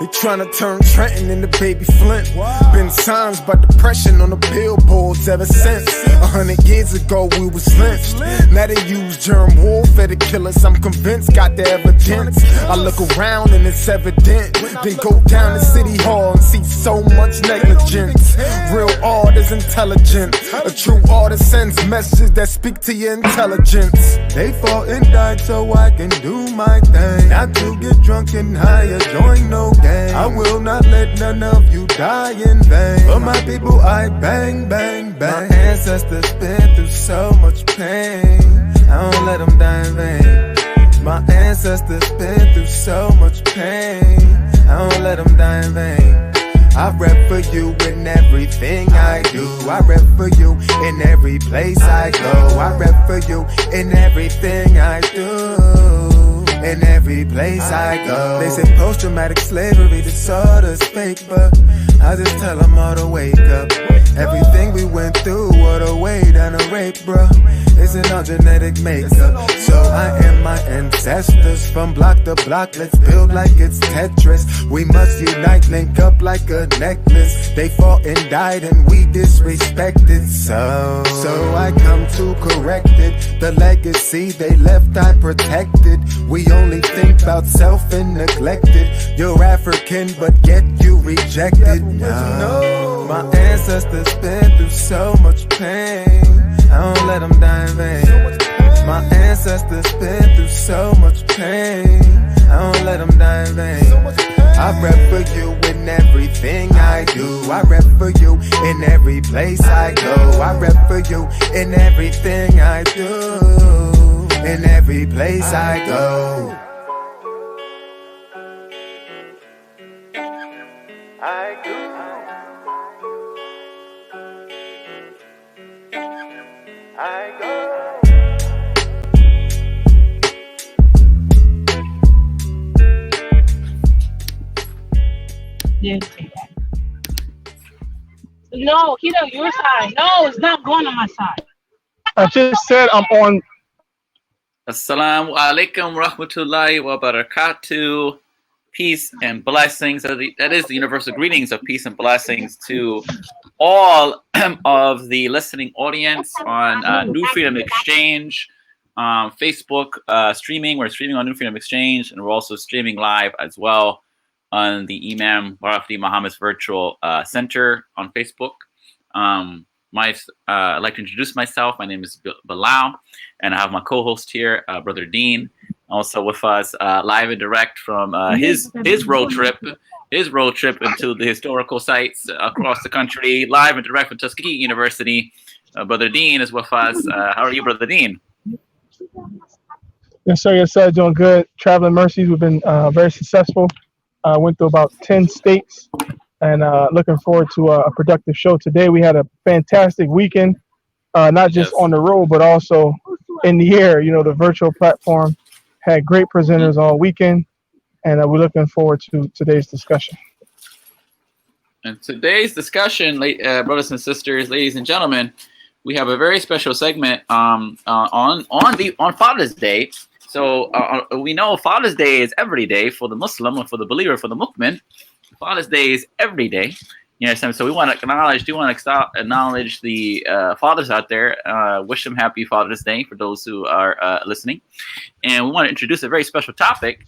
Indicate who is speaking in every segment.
Speaker 1: They tryna turn Trenton into Baby Flint. Been signs by depression on the billboards ever since. 100 years ago we was lynched. Now they use germ warfare to kill us. I'm convinced, got the evidence. I look around and it's evident. Then go down to City Hall and see so much negligence. Real art is intelligent. A true artist sends messages that speak to your intelligence. They fought and died so I can do my thing. Not to get drunk and high or join no gang. I will not let none of you die in vain. For my people I bang, bang, bang. My ancestors been through so much pain. I don't let them die in vain. My ancestors been through so much pain. I don't let them die in vain. I rep for you in everything I do. I rep for you in every place I go. I rep for you in everything I do. In every place I go. They say post-traumatic slavery disorder's fake, but I just tell them all to wake up. Everything we went through, what a weight and a rape, bro. It's in our genetic makeup. So I am my ancestors from block to block. Let's build like it's Tetris. We must unite, link up like a necklace. They fought and died and we disrespected. So I come to correct it. The legacy they left I protected. We only think about self and neglected. You're African but yet you rejected. No. My ancestors been through so much pain. I don't let them die in vain. My ancestors been through so much pain. I don't let them die in vain. I rep for you in everything I do. I rep for you in every place I go. I rep for you in everything I do. In every place I go. I do. I go.
Speaker 2: No, he's on your side. No, it's not going on my side.
Speaker 3: I just said I'm on.
Speaker 4: Assalamu alaikum rahmatullahi wa barakatuh. Peace and blessings. That is the universal greetings of peace and blessings to all of the listening audience on New Freedom Exchange, Facebook streaming. We're streaming on New Freedom Exchange, and we're also streaming live as well on the Imam Barafdi Muhammad's Virtual Center on Facebook. I'd like to introduce myself. My name is Bilal, and I have my co-host here, Brother Dean, also with us live and direct from his road trip into the historical sites across the country, live and direct from Tuskegee University. Brother Dean is with us. How are you, Brother Dean?
Speaker 3: Yes, sir. Doing good. Traveling Mercies, we've been very successful. Went through about 10 states, and looking forward to a productive show today. We had a fantastic weekend, not just on the road, but also in the air. You know, the virtual platform had great presenters all weekend, and we're looking forward to today's discussion.
Speaker 4: And today's discussion, brothers and sisters, ladies and gentlemen, we have a very special segment on Father's Day. So we know Father's Day is every day for the Muslim or for the believer, for the mu'min. Father's Day is every day. You know, so we want to acknowledge the fathers out there. Wish them happy Father's Day for those who are listening. And we want to introduce a very special topic,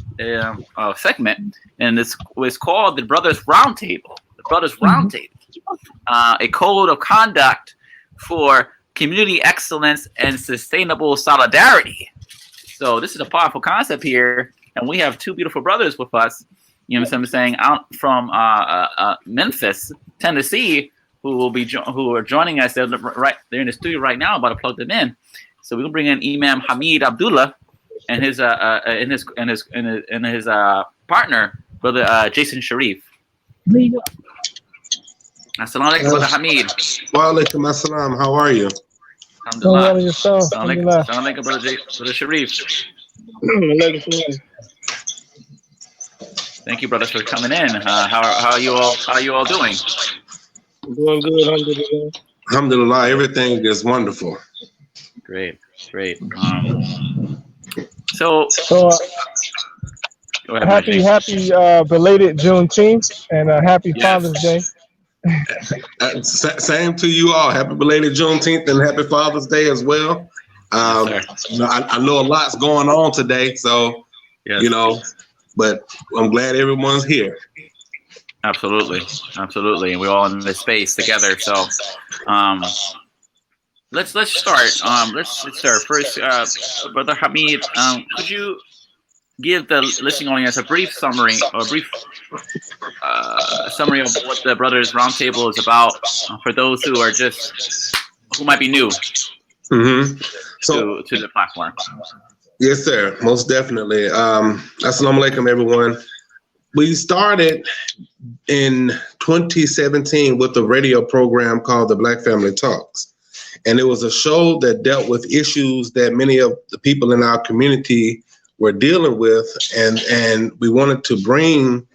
Speaker 4: segment, and this was called the Brothers Roundtable. The Brothers Roundtable, a code of conduct for community excellence and sustainable solidarity. So this is a powerful concept here, and we have two beautiful brothers with us. You know what I'm saying? Out from Memphis, Tennessee, who are joining us. They're in the studio right now. I'm about to plug them in. So we'll bring in Imam Hamid Abdullah and his partner, Brother Jason Sharif. Assalamu alaikum, Brother Hamid.
Speaker 5: Wa alaikum assalam. How are you?
Speaker 4: Alhamdulillah. Assalamu alaikum, Brother Sharif. Thank you, brothers, for coming in. How are you all doing?
Speaker 6: Doing good, alhamdulillah.
Speaker 5: Alhamdulillah, everything is wonderful.
Speaker 4: Great. Go ahead, Brother
Speaker 3: Happy
Speaker 4: Jason.
Speaker 3: belated Juneteenth and happy Father's Day.
Speaker 5: Same to you all. Happy belated Juneteenth and happy Father's Day as well.
Speaker 4: Yes, sir.
Speaker 5: I know a lot's going on today, so
Speaker 4: Yes.
Speaker 5: but I'm glad everyone's here.
Speaker 4: Absolutely, and we're all in this space together. So, let's start. Let's start first. Brother Hamid, could you give the listening audience a brief summary or a brief summary of what the Brothers Roundtable is about for those who might be new
Speaker 5: Mm-hmm. So
Speaker 4: to the platform?
Speaker 5: yes, sir, most definitely. Assalamu alaikum, everyone. We started in 2017 with a radio program called the Black Family Talks. And it was a show that dealt with issues that many of the people in our community were dealing with. And we wanted to bring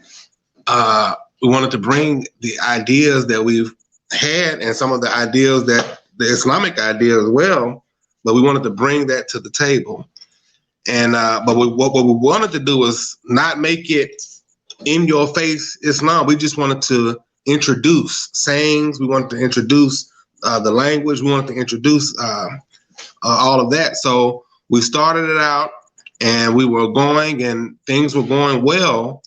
Speaker 5: the ideas that we've had and some of the ideas that the Islamic idea as well, but we wanted to bring that to the table. And what we wanted to do was not make it in your face Islam. We just wanted to introduce sayings. We wanted to introduce the language. We wanted to introduce all of that. So we started it out and we were going and things were going well.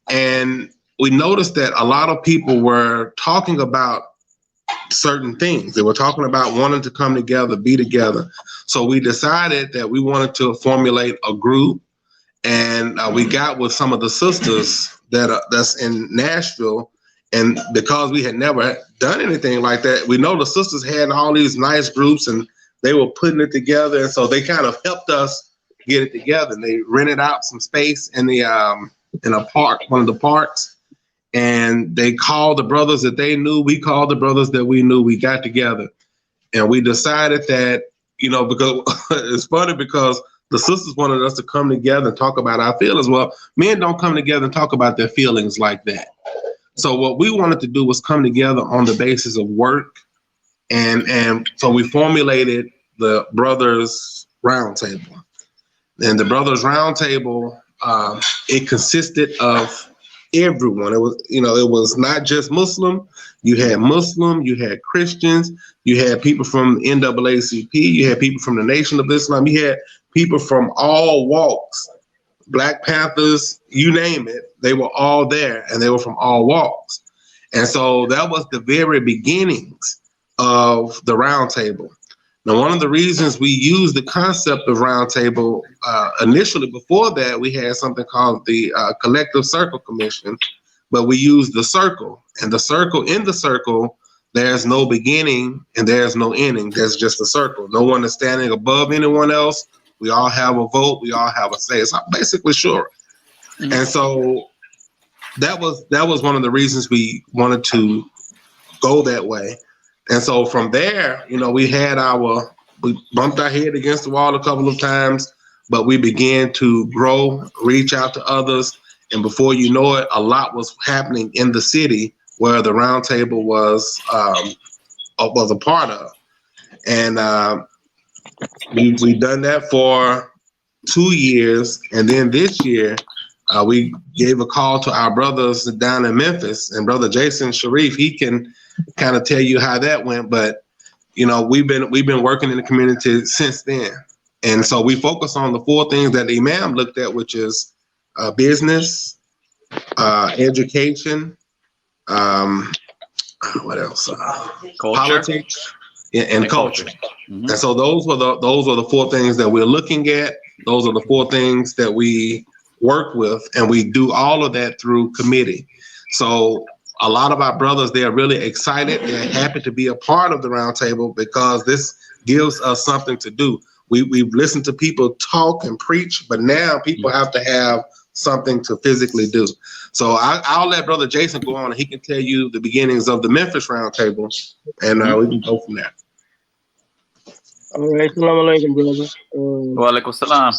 Speaker 5: And we noticed that a lot of people were talking about certain things. They were talking about wanting to come together, be together. So we decided that we wanted to formulate a group. And we got with some of the sisters that's in Nashville. And because we had never done anything like that, we know the sisters had all these nice groups and they were putting it together. And so they kind of helped us get it together. And they rented out some space in the in a park, one of the parks. And they called the brothers that they knew. We called the brothers that we knew. We got together. And we decided that, because it's funny because the sisters wanted us to come together and talk about our feelings. Well, men don't come together and talk about their feelings like that. So what we wanted to do was come together on the basis of work. And so we formulated the Brothers Roundtable. And the Brothers Roundtable, it consisted of everyone. It was not just Muslim. You had Muslim, you had Christians, you had people from the NAACP, you had people from the Nation of Islam, you had people from all walks, Black Panthers, you name it, they were all there and they were from all walks. And so that was the very beginnings of the Roundtable. Now, one of the reasons we used the concept of Roundtable, initially before that, we had something called the Collective Circle Commission, but we used the circle. And in the circle, there's no beginning and there's no ending. There's just a circle. No one is standing above anyone else. We all have a vote. We all have a say. It's basically sure. Mm-hmm. And so that was one of the reasons we wanted to go that way. And so from there, we bumped our head against the wall a couple of times, but we began to grow, reach out to others. And before you know it, a lot was happening in the city where the Roundtable was a part of. And we done that for 2 years. And then this year, we gave a call to our brothers down in Memphis, and Brother Jason Sharif, he can kind of tell you how that went. But, we've been working in the community since then. And so we focus on the 4 things that the Imam looked at, which is business, education, what else? Politics and culture. Mm-hmm. And so those were the 4 things that we're looking at. Those are the 4 things that we work with, and we do all of that through committee. So a lot of our brothers, they're really excited. They're happy to be a part of the Roundtable because this gives us something to do. We've listened to people talk and preach, but now people have to have something to physically do. So I'll let Brother Jason go on and he can tell you the beginnings of the Memphis Roundtable, and we can go from there.
Speaker 6: All right, assalamu alaikum, brother.
Speaker 4: Wa alaikum salam.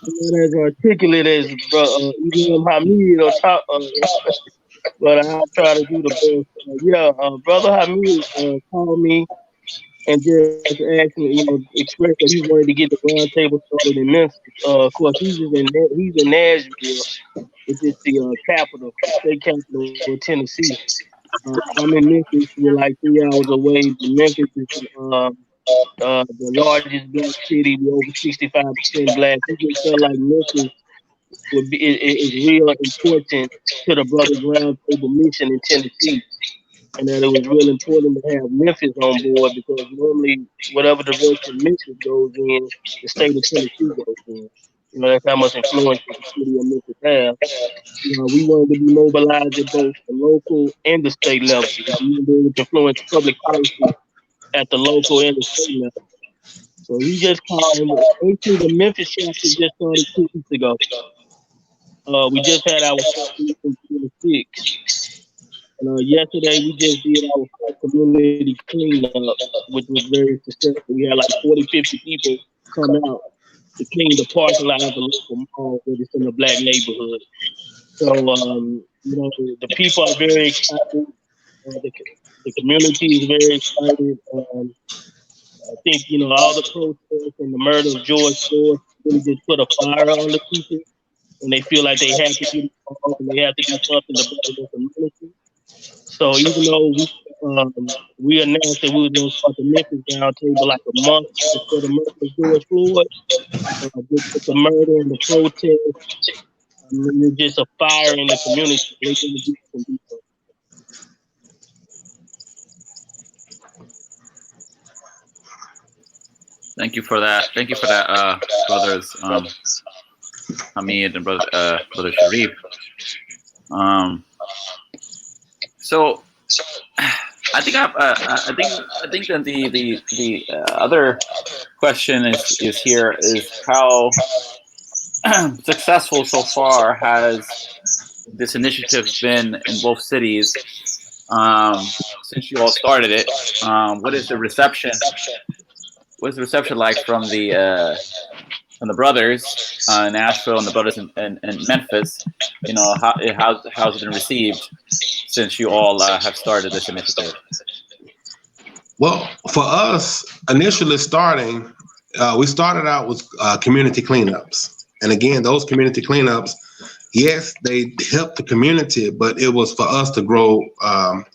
Speaker 6: Not as articulate as Imam Hamid or top, but I'll try to do the best. Brother Hamid called me and just actually, expressed that he wanted to get the roundtable started in Memphis. Of course, he's in Nashville, which is the capital, state capital of Tennessee. I'm in Memphis. We're like 3 hours away. But Memphis is the largest black city. We're over 65% black. He just felt like Memphis is real important to the Brothers Roundtable mission in Tennessee, and that it was real important to have Memphis on board because normally whatever direction Memphis goes in, the state of Tennessee goes in. That's how much influence the city of Memphis has. We wanted to be mobilized at both the local and the state level. We wanted to influence public policy at the local and the state level. So he just called him. Actually, the Memphis chapter just started 2 weeks ago. We just had our first meeting in 26. And yesterday we just did our first community cleanup, which was very successful. We had like 40, 50 people come out to clean the parking lot of the local mall that is in the black neighborhood. So, the people are very excited. The community is very excited. I think, all the protests and the murder of George Floyd really just put a fire on the people. And they feel like they have to get involved and they have to do something to better their community. So even though we announced that we were going to start the Memphis Roundtable like a month before the murder of George Floyd, with the murder and the protest, there's just a fire in the community.
Speaker 4: Thank you for that. Thank you for that, brothers Hamid and brother Sharif. So I think that the other question is here is how successful so far has this initiative been in both cities since you all started it? What is the reception? What's the reception like from the brothers in Nashville and the brothers in Memphis? How's it been received since you all have started this initiative?
Speaker 5: Well, for us, initially starting, we started out with community cleanups. And again, those community cleanups, yes, they helped the community, but it was for us to grow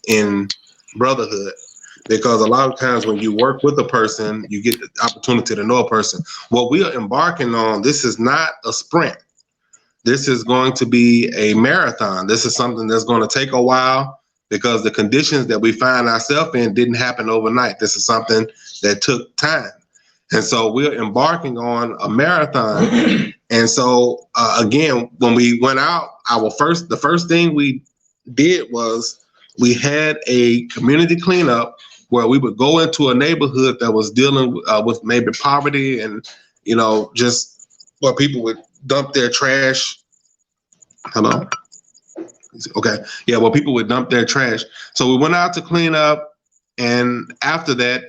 Speaker 5: in brotherhood. Because a lot of times when you work with a person, you get the opportunity to know a person. What we are embarking on, this is not a sprint. This is going to be a marathon. This is something that's going to take a while because the conditions that we find ourselves in didn't happen overnight. This is something that took time. And so we're embarking on a marathon. And so, again, when we went out, the first thing we did was we had a community cleanup where we would go into a neighborhood that was dealing with maybe poverty and, just where people would dump their trash. Hello? Okay. Yeah, well, people would dump their trash. So we went out to clean up. And after that,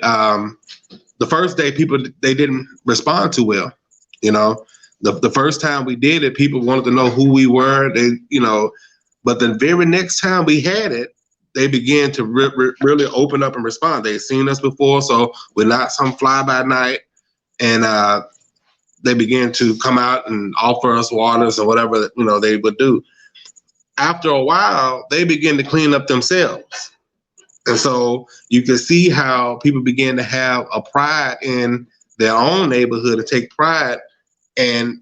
Speaker 5: the first day, they didn't respond too well. The first time we did it, people wanted to know who we were. But the very next time we had it, they began to really open up and respond. They'd seen us before, so we're not some fly-by-night. And they began to come out and offer us waters or whatever they would do. After a while, they began to clean up themselves. And so you can see how people began to have a pride in their own neighborhood and take pride. And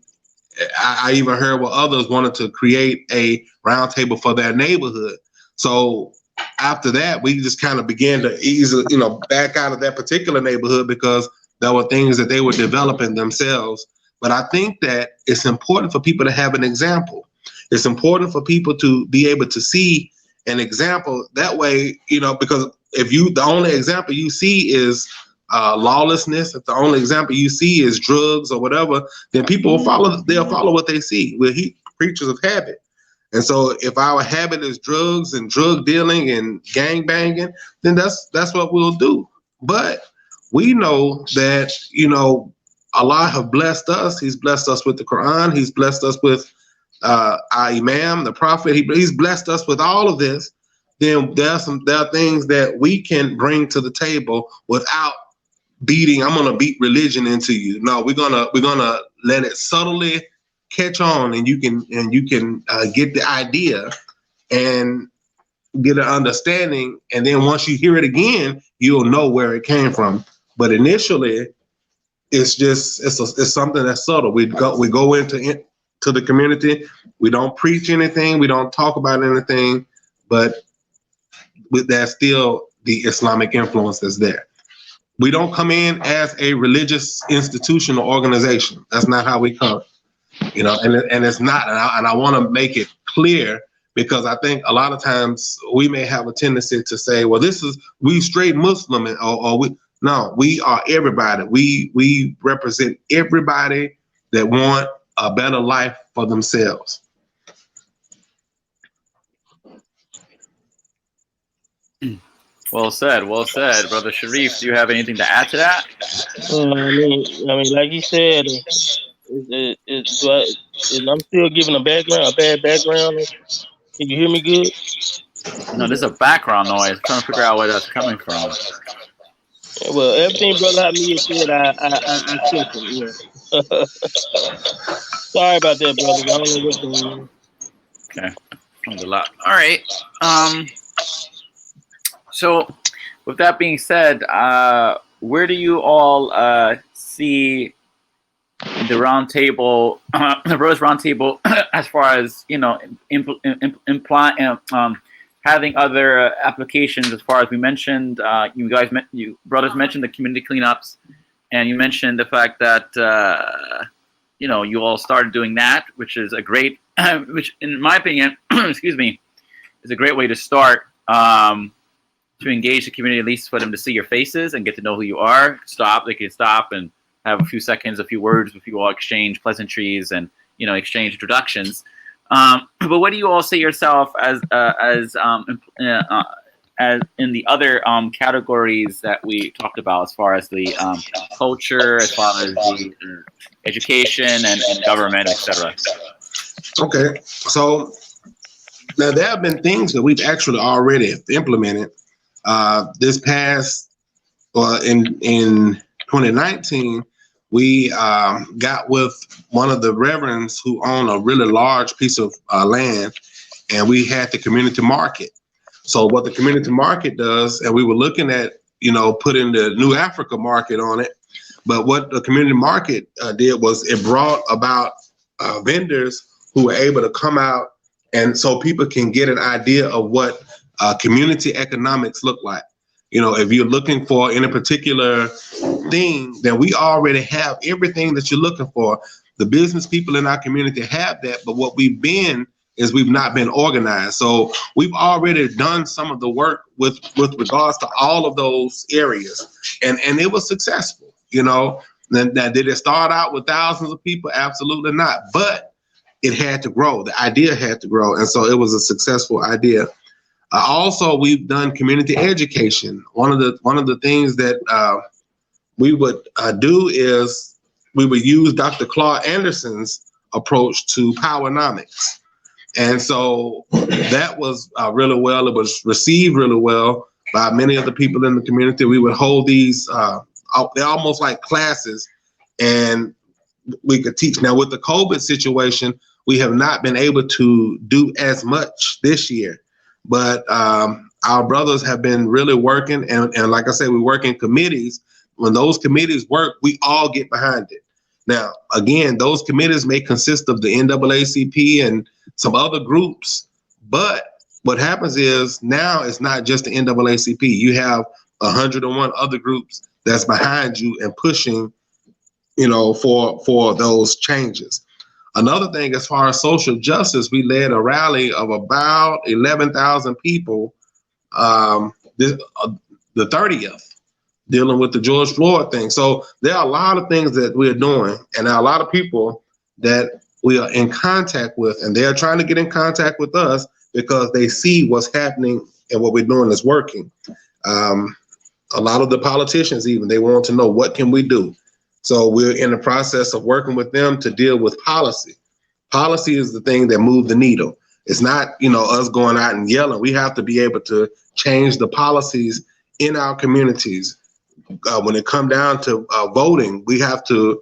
Speaker 5: I even heard where others wanted to create a roundtable for their neighborhood. So after that, we just kind of began to easily, back out of that particular neighborhood because there were things that they were developing themselves. But I think that it's important for people to have an example. It's important for people to be able to see an example. That way, because if the only example you see is lawlessness, if the only example you see is drugs or whatever, then people will follow. They'll follow what they see. We're creatures of habit. And so if our habit is drugs and drug dealing and gang banging, then that's what we'll do. But we know that, Allah have blessed us. He's blessed us with the Quran. He's blessed us with our Imam, the Prophet. He's blessed us with all of this. Then there are things that we can bring to the table without I'm gonna beat religion into you. No, we're gonna let it subtly catch on, and you can get the idea and get an understanding, and then once you hear it again, you'll know where it came from. But initially, it's something that's subtle. We go into the community. We don't preach anything. We don't talk about anything, but there's still the Islamic influence that's there. We don't come in as a religious institution or organization. That's not how we come, and it's not. And I want to make it clear, because I think a lot of times we may have a tendency to say, well, we straight Muslim, we are everybody. We represent everybody that want a better life for themselves.
Speaker 4: Well said, brother Sharif. Do you have anything to add to that?
Speaker 6: I mean, like he said, I'm still giving a bad background. Can you hear me good?
Speaker 4: No, there's a background noise. I'm trying to figure out where that's coming from.
Speaker 6: Well, everything brother Hamid said, I took it. Yeah. Sorry about that, brother. I don't know what's going on.
Speaker 4: Okay, Alhamdulillah. All right. So, with that being said, where do you all see the roundtable, the Brothers Roundtable, as far as having other applications? As far as we mentioned, you brothers mentioned the community cleanups, and you mentioned the fact that you all started doing that, which is a great, which in my opinion, excuse me, is a great way to start. To engage the community, at least for them to see your faces and get to know who you are. They can stop and have a few seconds, a few words with you all, exchange pleasantries and exchange introductions. But what do you all see yourself as in the other categories that we talked about, as far as the culture, as far as the education and government, etc.?
Speaker 5: Okay, so now there have been things that we've actually already implemented. This past, in 2019, we got with one of the reverends who own a really large piece of land, and we had the community market. So what the community market does, and we were looking at, putting the New Africa market on it, but what the community market did was it brought about vendors who were able to come out, and so people can get an idea of what community economics look like. If you're looking for any particular thing, then we already have everything that you're looking for. The business people in our community have that, but what we've not been organized. So we've already done some of the work with regards to all of those areas, and it was successful. Now, did it start out with thousands of people? Absolutely not, but it had to grow. The idea had to grow, and so it was a successful idea. Also, we've done community education. One of the things that we would do is we would use Dr. Claude Anderson's approach to powernomics. And so that was really well. It was received really well by many of the people in the community. We would hold these, they're almost like classes, and we could teach. Now, with the COVID situation, we have not been able to do as much this year. But our brothers have been really working, and like I said, we work in committees. When those committees work, we all get behind it. Now, again, those committees may consist of the NAACP and some other groups, but what happens is now it's not just the NAACP. You have 101 other groups that's behind you and pushing, for those changes. Another thing, as far as social justice, we led a rally of about 11,000 people, the 30th, dealing with the George Floyd thing. So there are a lot of things that we're doing, and there are a lot of people that we are in contact with, and they're trying to get in contact with us because they see what's happening and what we're doing is working. A lot of the politicians, even, they want to know, what can we do? So we're in the process of working with them to deal with policy. Policy is the thing that moves the needle. It's not, us going out and yelling. We have to be able to change the policies in our communities. when it come down to voting, we have to,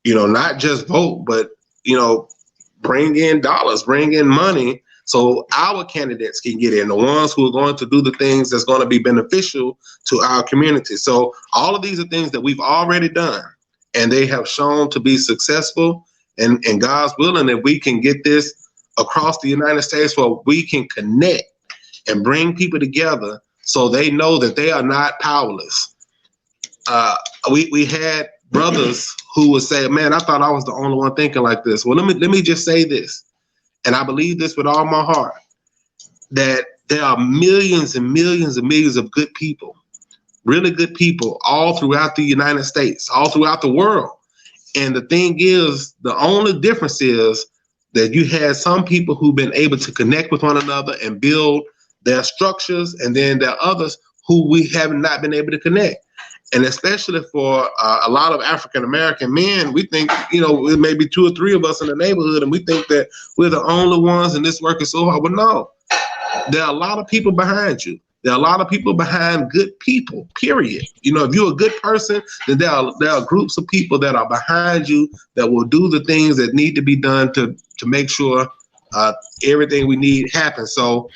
Speaker 5: not just vote, but, bring in dollars, bring in money so our candidates can get in, the ones who are going to do the things that's going to be beneficial to our community. So all of these are things that we've already done, and they have shown to be successful, and God's willing that we can get this across the United States where we can connect and bring people together so they know that they are not powerless. We had brothers who would say, man, I thought I was the only one thinking like this. Well, let me just say this, and I believe this with all my heart, that there are millions and millions and millions of good people, really good people all throughout the United States, all throughout the world. And the thing is, the only difference is that you had some people who've been able to connect with one another and build their structures, and then there are others who we have not been able to connect. And especially for a lot of African-American men, we think, it may be 2 or 3 of us in the neighborhood, and we think that we're the only ones and this work is so hard. But no, there are a lot of people behind you. There are a lot of people behind good people, period. If you're a good person, then there are groups of people that are behind you that will do the things that need to be done to make sure everything we need happens. So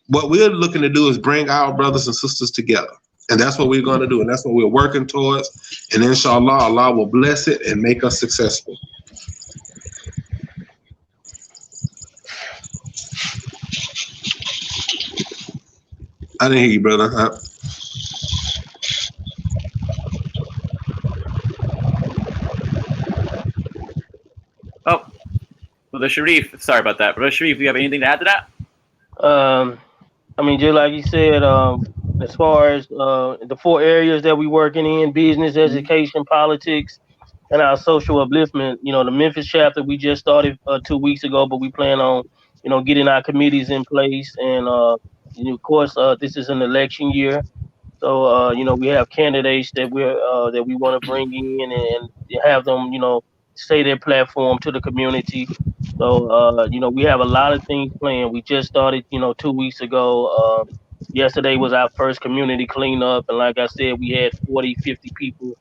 Speaker 5: what we're looking to do is bring our brothers and sisters together. And that's what we're going to do. And that's what we're working towards. And inshallah, Allah will bless it and make us successful. I didn't hear you, brother.
Speaker 4: Brother Sharif, sorry about that. Brother Sharif, do you have anything to add to that?
Speaker 6: Just like you said, as far as the 4 areas that we're working in: business, education, politics, and our social upliftment. The Memphis chapter we just started 2 weeks ago, but we plan on, getting our committees in place. And of course, this is an election year, so we have candidates that we want to bring in and have them, say their platform to the community. So we have a lot of things planned. We just started, 2 weeks ago. Yesterday was our first community cleanup, and like I said, we had 40, 50 people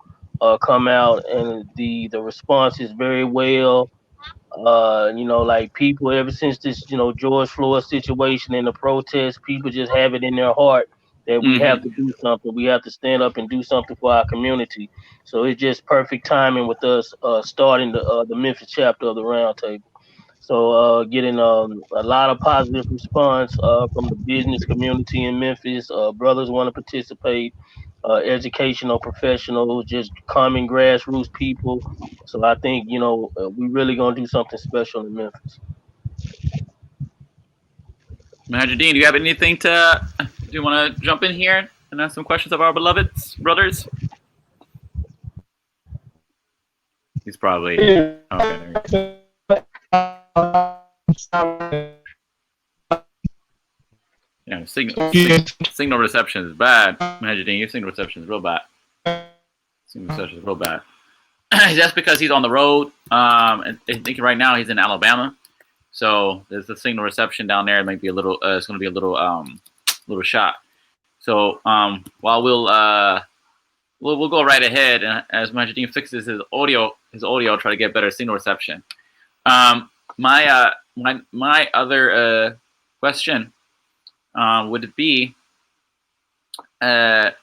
Speaker 6: come out, and the response is very well. Like people, ever since this, George Floyd situation and the protests, people just have it in their heart that we have to do something. We have to stand up and do something for our community. So it's just perfect timing with us starting the Memphis chapter of the Roundtable. So getting a lot of positive response from the business community in Memphis. Brothers want to participate, educational professionals, just common grassroots people. So I think, we really going to do something special in Memphis.
Speaker 4: Mahajideen, do you have anything do you want to jump in here and ask some questions of our beloved brothers? He's probably okay. Yeah, signal reception is bad. Mahajideen, your signal reception is real bad. Signal reception is real bad. That's because he's on the road. And I think right now he's in Alabama. So there's the signal reception down there. It might be a little. It's going to be a little shot. So while we'll go right ahead, and as Mahajideen fixes his audio, try to get better signal reception. My other question would be, how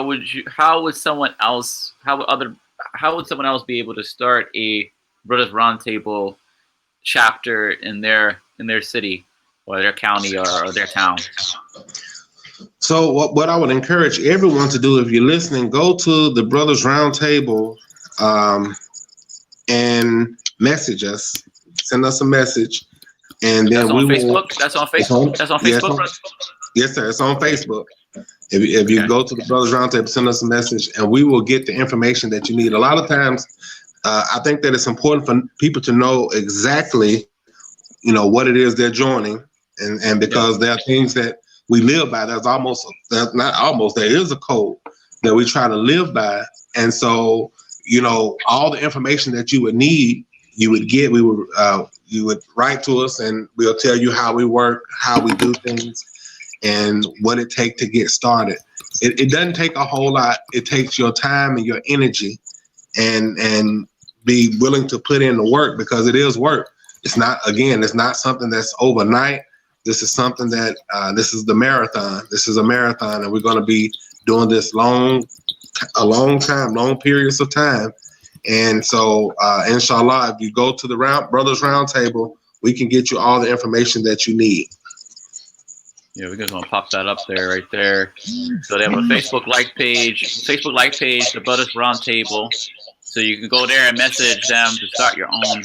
Speaker 4: would someone else be able to start a Brothers Roundtable chapter in their city or their county or their town?
Speaker 5: So what I would encourage everyone to do, if you're listening, go to the Brothers Roundtable and message us, send us a message, and then
Speaker 4: That's on Facebook. That's on Facebook.
Speaker 5: Yes, sir. It's on Facebook. If you go to the Brothers Roundtable, send us a message, and we will get the information that you need. A lot of times, I think that it's important for people to know exactly, what it is they're joining, and because there are things that we live by. There is a code that we try to live by, and so all the information that you would need, you would write to us, and we'll tell you how we work, how we do things, and what it takes to get started. it doesn't take a whole lot. It takes your time and your energy, and be willing to put in the work, because it is work. It's not something that's overnight. This is something that this is the marathon. This is a marathon, and we're going to be doing this long periods of time. And so, inshallah, if you go to the Brothers Roundtable, we can get you all the information that you need.
Speaker 4: Yeah, we're just gonna pop that up there, right there. So they have a Facebook like page, the Brothers Roundtable. So you can go there and message them to start your own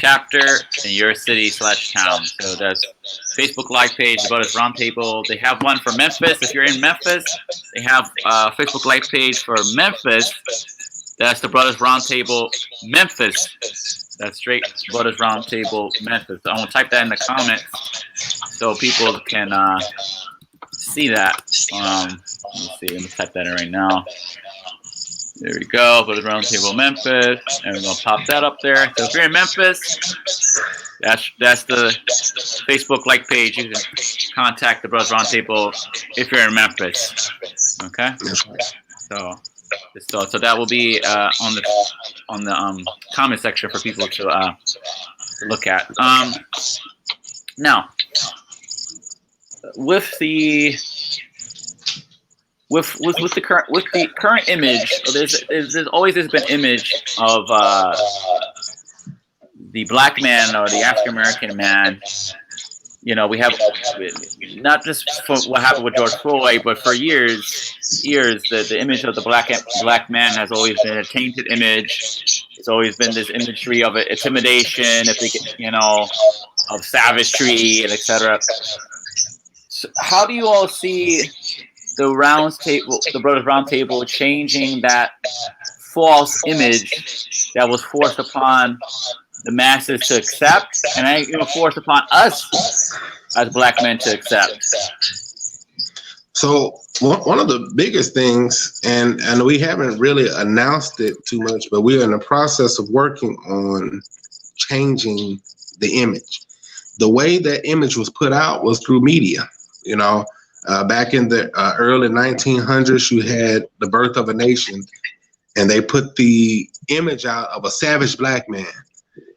Speaker 4: chapter in your city/town. So that's Facebook like page, the Brothers Roundtable. They have one for Memphis. If you're in Memphis, they have a Facebook like page for Memphis. That's the Brothers Roundtable Memphis. That's straight Brothers Roundtable Memphis. So I'm gonna type that in the comments so people can see that. Let me see. Let me type that in right now. There we go. Brothers Roundtable Memphis, and we're gonna pop that up there. So if you're in Memphis, that's the Facebook like page. You can contact the Brothers Roundtable if you're in Memphis. Okay. So that will be on the comment section for people to look at. Now, with the current image, there's always been image of the black man or the African American man. You know, we have not just for what happened with George Floyd, but for years, the image of the black man has always been a tainted image. It's always been this imagery of intimidation, of savagery, and etc. So how do you all see the Brothers Roundtable changing that false image that was forced upon the masses to accept, and forced upon us as black men to accept?
Speaker 5: So one of the biggest things, and we haven't really announced it too much, but we're in the process of working on changing the image. The way that image was put out was through media. Back in the early 1900s, you had The Birth of a Nation, and they put the image out of a savage black man.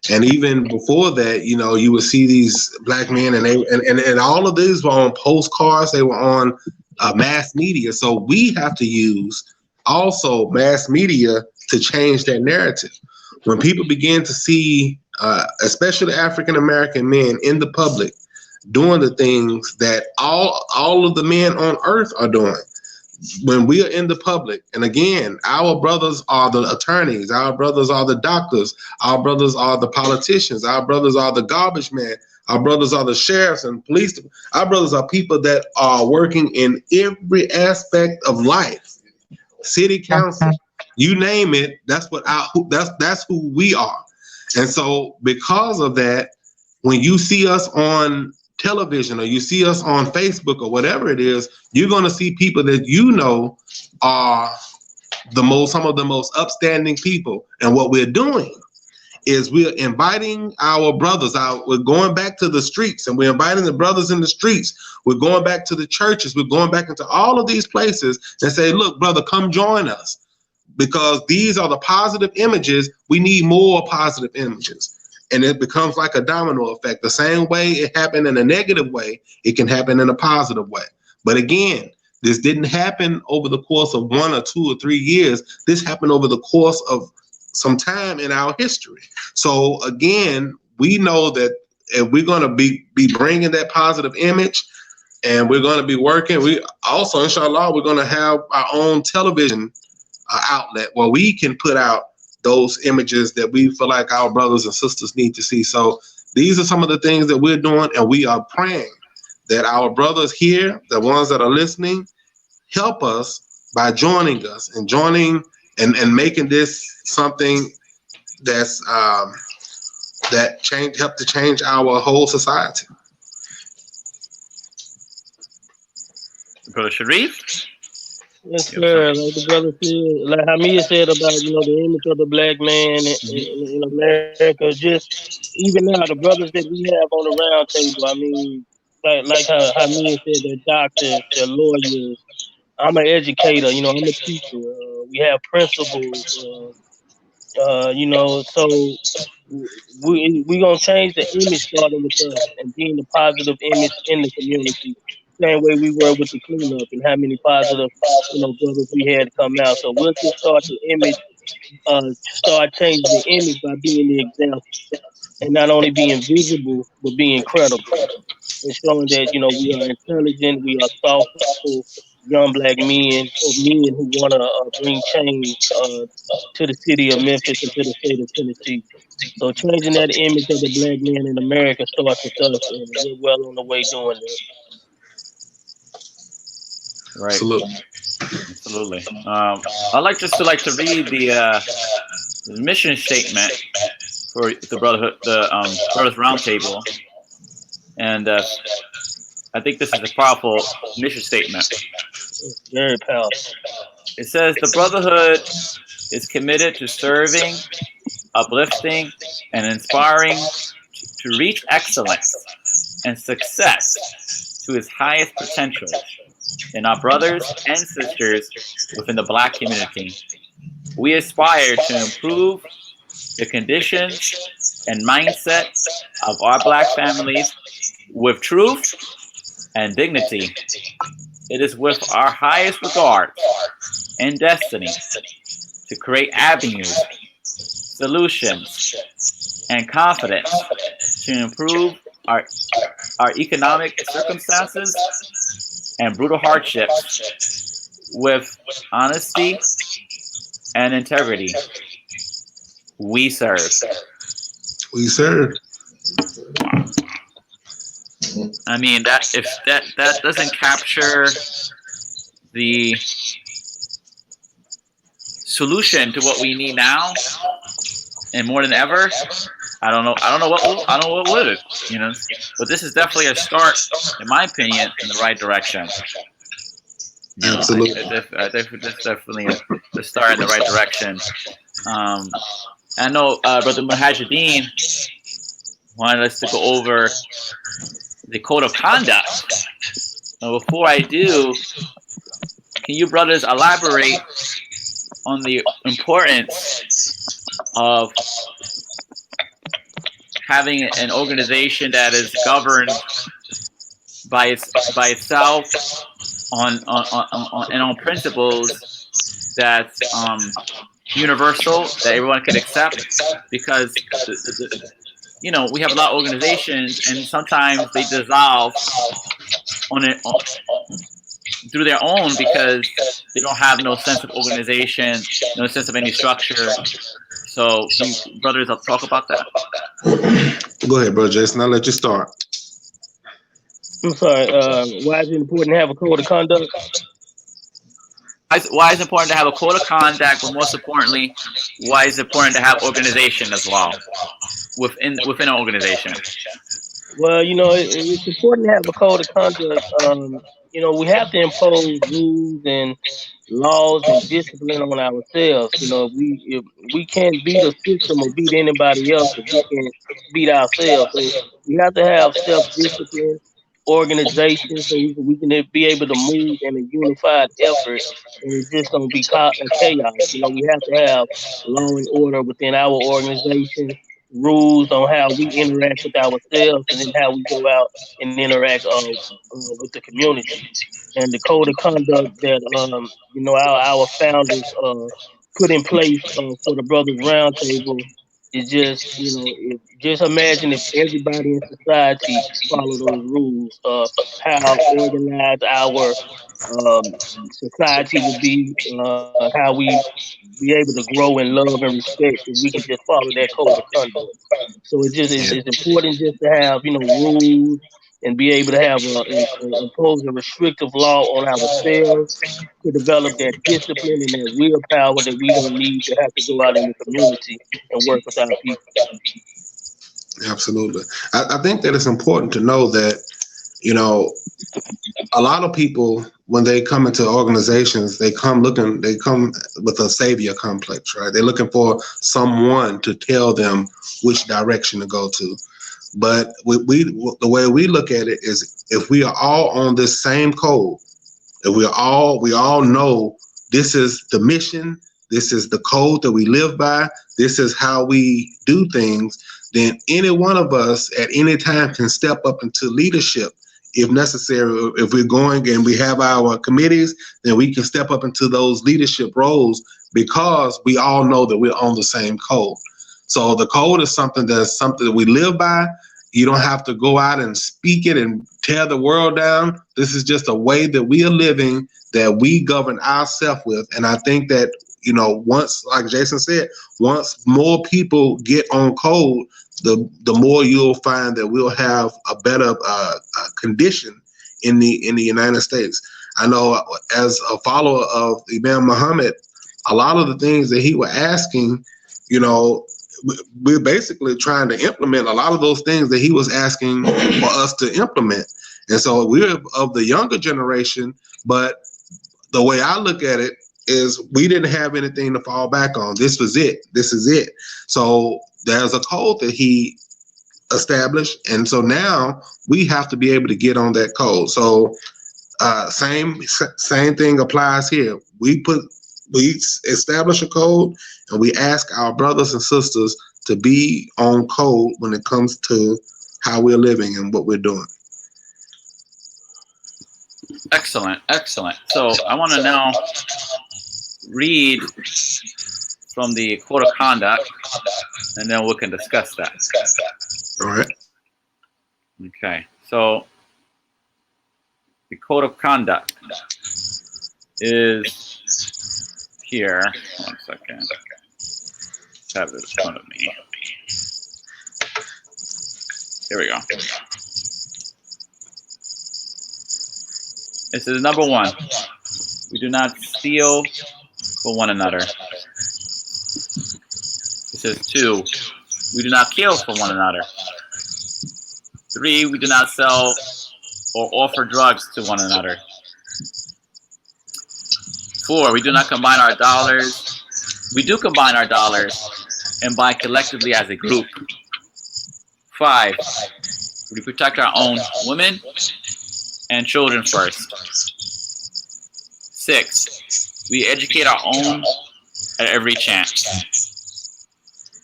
Speaker 5: And even before that, you would see these black men, and all of these were on postcards. They were on mass media. So we have to use also mass media to change that narrative. When people begin to see, especially African American men in the public, doing the things that all of the men on earth are doing, when we are in the public, and again, our brothers are the attorneys, our brothers are the doctors, our brothers are the politicians, our brothers are the garbage men, our brothers are the sheriffs and police. Our brothers are people that are working in every aspect of life. City council, you name it. That's who we are. And so, because of that, when you see us on television or you see us on Facebook or whatever it is, you're going to see people that are some of the most upstanding people. And what we're doing is we're inviting our brothers out. We're going back to the streets, and we're inviting the brothers in the streets. We're going back to the churches. We're going back into all of these places and say, look, brother, come join us, because these are the positive images. We need more positive images. And it becomes like a domino effect. The same way it happened in a negative way, it can happen in a positive way. But again, this didn't happen over the course of 1 or 2 or 3 years. This happened over the course of some time in our history. So again, we know that if we're going to be bringing that positive image, and we're going to be working, we also, inshallah, we're going to have our own television outlet where we can put out those images that we feel like our brothers and sisters need to see. So these are some of the things that we're doing, and we are praying that our brothers here, the ones that are listening, help us by joining us and and making this something that's help to change our whole society.
Speaker 4: Brother Sharif?
Speaker 6: Yes, sir. Like the brother said, like Hamid said about, the image of the black man in America. Just even now, the brothers that we have on the round table, I mean, like how Hamid said, they're doctors, they're lawyers, I'm an educator. You know, I'm a teacher. We have principals. You know, so we gonna change the image starting with us and being the positive image in the community. Same way we were with the cleanup and how many positive, you know, brothers we had come out. So we'll just start the image, start changing the image by being the example and not only being visible but being credible and showing that you know we are intelligent, we are thoughtful, young black men or men who want to bring change to the city of Memphis and to the state of Tennessee. So changing that image of the black man in America starts with us, and we're well on the way doing that.
Speaker 4: Right.
Speaker 5: Absolutely.
Speaker 4: Absolutely. I'd like just to read the mission statement for the Brotherhood, the Brothers Roundtable, and I think this is a powerful mission statement.
Speaker 6: Very powerful.
Speaker 4: It says the Brotherhood is committed to serving, uplifting, and inspiring to reach excellence and success to its highest potential in our brothers and sisters within the Black community. We aspire to improve the conditions and mindset of our Black families with truth and dignity. It is with our highest regard and destiny to create avenues, solutions, and confidence to improve our economic circumstances and brutal hardships with honesty and integrity. We serve.
Speaker 5: We serve.
Speaker 4: I mean, that if that doesn't capture the solution to what we need now and more than ever, I don't know what would, you know. But this is definitely a start, in my opinion, in the right direction. You know,
Speaker 5: Absolutely.
Speaker 4: That's definitely a start in the right direction. I know Brother Muhajiddin wanted us to go over the code of conduct. Now, before I do, can you brothers elaborate on the importance of having an organization that is governed by itself on principles that's universal, that everyone can accept? Because you know, we have a lot of organizations, and sometimes they dissolve through their own because they don't have no sense of organization, no sense of any structure. So, can you brothers talk about that?
Speaker 5: Go ahead, bro, Jason. I'll let you start.
Speaker 6: I'm sorry. Why is it important to have a code of conduct?
Speaker 4: Why is it important to have a code of conduct, but most importantly, why is it important to have organization as well within an organization?
Speaker 6: Well, you know, it's important to have a code of conduct. You know, we have to impose rules and laws and discipline on ourselves. You know, if we can't beat a system or beat anybody else, if we can't beat ourselves. So we have to have self-discipline, organization, so we can be able to move in a unified effort. And it's just going to be chaos. You know, we have to have law and order within our organization, rules on how we interact with ourselves, and then how we go out and interact with the community. And the code of conduct that you know our founders put in place for the Brothers Roundtable is just, you know, just imagine if everybody in society follow those rules, how organized our society would be, how we be able to grow in love and respect if we can just follow that code of conduct. So it just
Speaker 5: Yeah.
Speaker 6: it's important just to have, you know, rules and be able to have impose a restrictive law on ourselves to develop that discipline and that willpower that we gonna need to have to go out in the community and work with our people.
Speaker 5: Absolutely. I think that it's important to know that, you know, a lot of people, when they come into organizations, they come with a savior complex, right? They're looking for someone to tell them which direction to go to. But the way we look at it is, if we are all on this same code, that we all know this is the mission, this is the code that we live by, this is how we do things, then any one of us at any time can step up into leadership if necessary. If we're going and we have our committees, then we can step up into those leadership roles because we all know that we're on the same code. So the code is something that we live by. You don't have to go out and speak it and tear the world down. This is just a way that we are living, that we govern ourselves with. And I think that, once, like Jason said, once more people get on code, the more you'll find that we'll have a better condition in the United States. I know as a follower of Imam Muhammad, a lot of the things that he was asking, we're basically trying to implement a lot of those things that he was asking for us to implement. And so we're of the younger generation, but the way I look at it is we didn't have anything to fall back on. This was it. This is it. So there's a code that he established. And so now we have to be able to get on that code. So same thing applies here. We establish a code and we ask our brothers and sisters to be on code when it comes to how we're living and what we're doing.
Speaker 4: Excellent. So I want to now read from the code of conduct, and then we can discuss that.
Speaker 5: All right.
Speaker 4: Okay. So the code of conduct is here. 1 second. Have it in front of me. Here we go. This is number 1. We do not steal for one another. It says 2. We do not kill for one another. 3. We do not sell or offer drugs to one another. 4. We do not combine our dollars. We do combine our dollars and buy collectively as a group. 5. We protect our own women and children first. 6. We educate our own at every chance.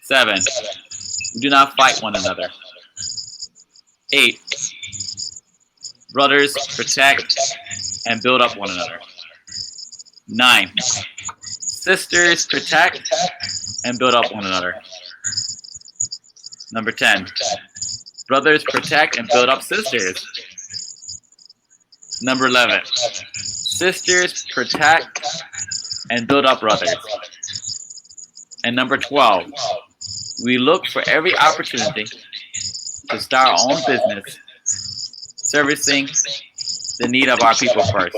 Speaker 4: 7. We do not fight one another. 8. Brothers protect and build up one another. 9. Sisters protect and build up one another. Number 10. Brothers protect and build up sisters. Number 11. Sisters protect and build up brothers. And number 12. We look for every opportunity to start our own business, servicing the need of our people first.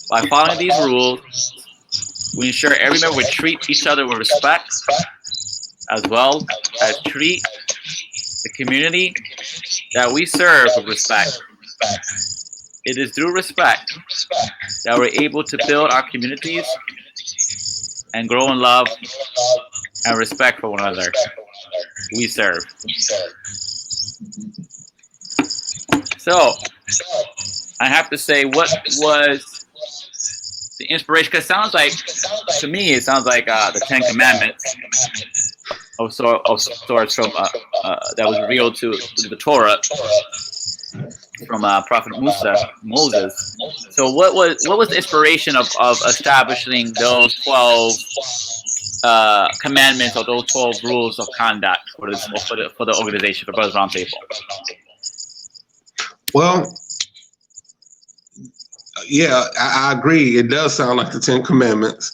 Speaker 4: By following these rules, we ensure every member will treat each other with respect, as well as treat the community that we serve with respect. It is through respect that we're able to build our communities and grow in love and respect for one another we serve. So, I have to say, what was the inspiration? Because to me, it sounds like the 10 Commandments of sorts from that was revealed to the Torah from Prophet Moses. So what was the inspiration of establishing those 12 commandments or those 12 rules of conduct for the organization, for Brothers Roundtable?
Speaker 5: Well, yeah, I agree. It does sound like the 10 Commandments,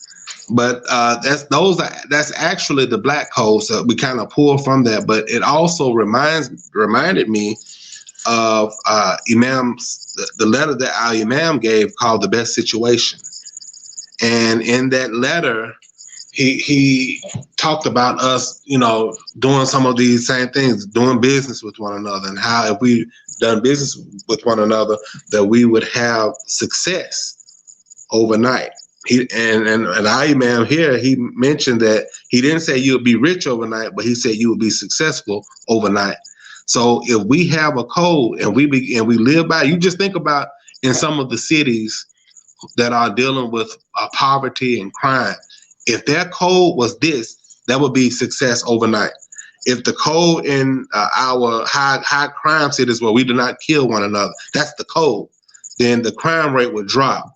Speaker 5: but that's actually the black codes that we kind of pull from that. But it also reminded me of the letter that our Imam gave called The Best Situation. And in that letter, he talked about us, doing some of these same things, doing business with one another, and how if we done business with one another, that we would have success overnight. And our Imam here, he mentioned that he didn't say you would be rich overnight, but he said you would be successful overnight. So if we have a code and we live by, you just think about in some of the cities that are dealing with poverty and crime. If their code was this, that would be success overnight. If the code in our high crime cities where we do not kill one another, that's the code, then the crime rate would drop,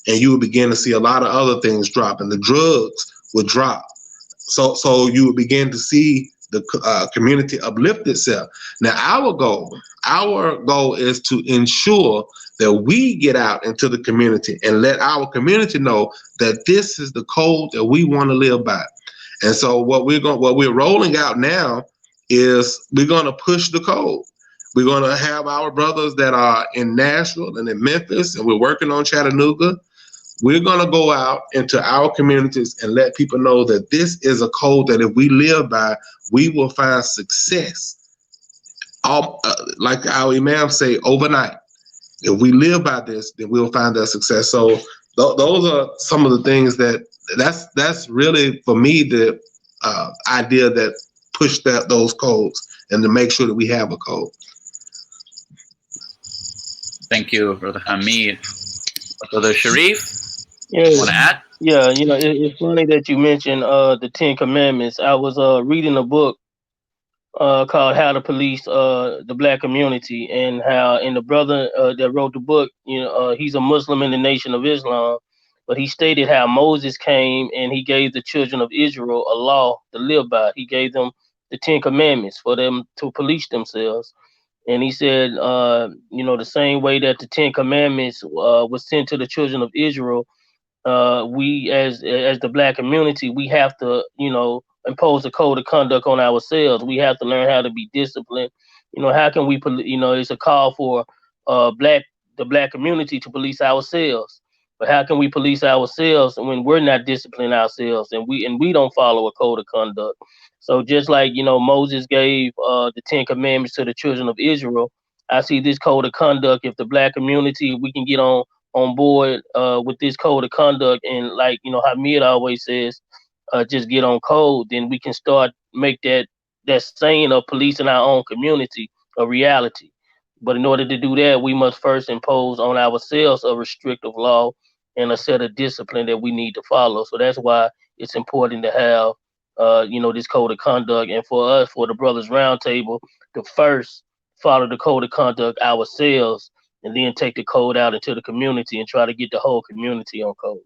Speaker 5: and you would begin to see a lot of other things drop, and the drugs would drop. So you would begin to see the community uplift itself. Now, our goal is to ensure that we get out into the community and let our community know that this is the code that we want to live by. And so what we're rolling out now is we're going to push the code. We're going to have our brothers that are in Nashville and in Memphis, and we're working on Chattanooga. We're going to go out into our communities and let people know that this is a code that if we live by, we will find success. Like our Imam say, overnight. If we live by this, then we'll find that success. So those are some of the things that's really, for me, the idea that push those codes and to make sure that we have a code.
Speaker 4: Thank you, Brother Hamid. Brother Sharif,
Speaker 6: Yeah,
Speaker 4: want to add?
Speaker 6: yeah. It's funny that you mentioned the Ten Commandments. I was reading a book called How to Police the Black Community, and the brother that wrote the book, he's a Muslim in the Nation of Islam, but he stated how Moses came and he gave the children of Israel a law to live by. He gave them the Ten Commandments for them to police themselves. And he said, the same way that the Ten Commandments was sent to the children of Israel, we as the Black community, we have to, impose a code of conduct on ourselves. We have to learn how to be disciplined. How can we, it's a call for the Black community to police ourselves. But how can we police ourselves when we're not disciplining ourselves and we don't follow a code of conduct? So just like, Moses gave the Ten Commandments to the children of Israel, I see this code of conduct. If the Black community, we can get on board with this code of conduct, and like, Hamid always says, just get on code, then we can start make that saying of policing our own community a reality. But in order to do that, we must first impose on ourselves a restrictive law and a set of discipline that we need to follow. So that's why it's important to have this code of conduct, and for us, for the Brothers Roundtable, to first follow the code of conduct ourselves, and then take the code out into the community and try to get the whole community on code.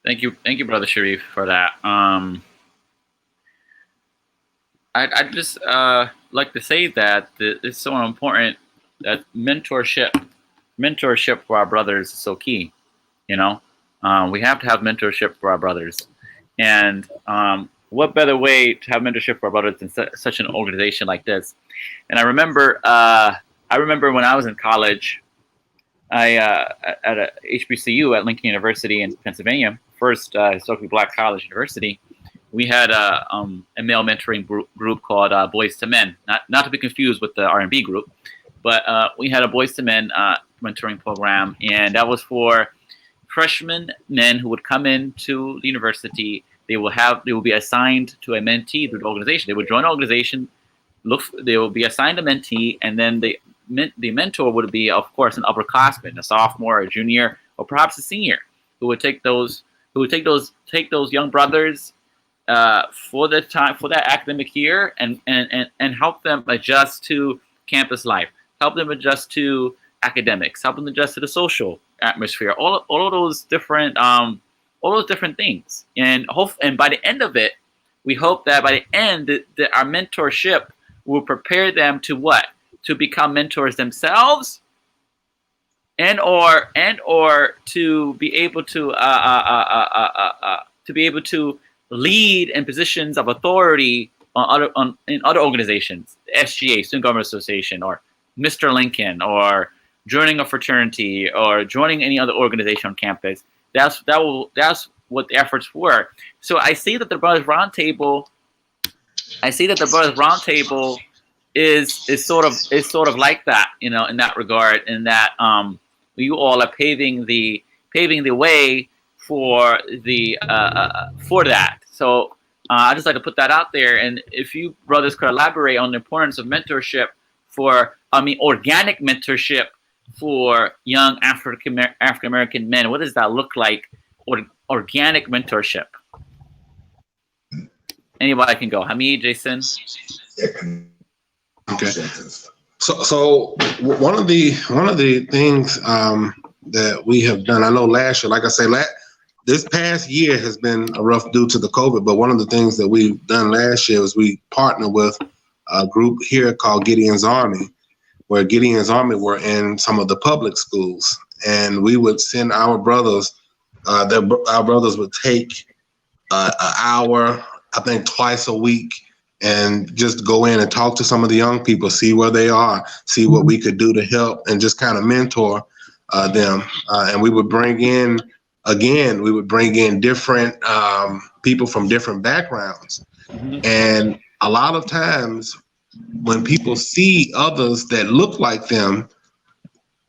Speaker 4: Thank you, Brother Sharif, for that. I'd just like to say that it's so important that mentorship for our brothers is so key. We have to have mentorship for our brothers, and what better way to have mentorship for our brothers than such an organization like this? And I remember when I was in college, at a HBCU at Lincoln University in Pennsylvania, first historically Black college university. We had a male mentoring group called Boys to Men, not to be confused with the R&B group, but we had a Boys to Men mentoring program, and that was for freshman men who would come into the university. They will be assigned to a mentee through the organization. They would join an organization, they will be assigned a mentee, and then the mentor would be, of course, an upperclassman, a sophomore, a junior, or perhaps a senior, who would take those young brothers for that academic year and help them adjust to campus life, help them adjust to academics, help them adjust to the social atmosphere, all of those different things, and by the end of it, we hope that by the end that our mentorship will prepare them to what? To become mentors themselves, and or to be able to lead in positions of authority in other organizations, the SGA, Student Government Association, or Mr. Lincoln, or joining a fraternity, or joining any other organization on campus. That's what the efforts were. So I see that the Brothers Roundtable is sort of like that, in that regard, in that you all are paving the way for that. So I just like to put that out there, and if you brothers could elaborate on the importance of mentorship organic mentorship for young African American men? What does that look like? Organic mentorship. Anybody can go. Hamid, Jason.
Speaker 5: Okay. So one of the things that we have done, I know last year, like I say, this past year has been rough due to the COVID, but one of the things that we've done last year is we partnered with a group here called Gideon's Army, where Gideon's Army were in some of the public schools, and we would send our brothers. Our brothers would take an hour, I think twice a week, and just go in and talk to some of the young people, see where they are, see what we could do to help, and just kind of mentor them. And we would bring in different people from different backgrounds. And a lot of times when people see others that look like them,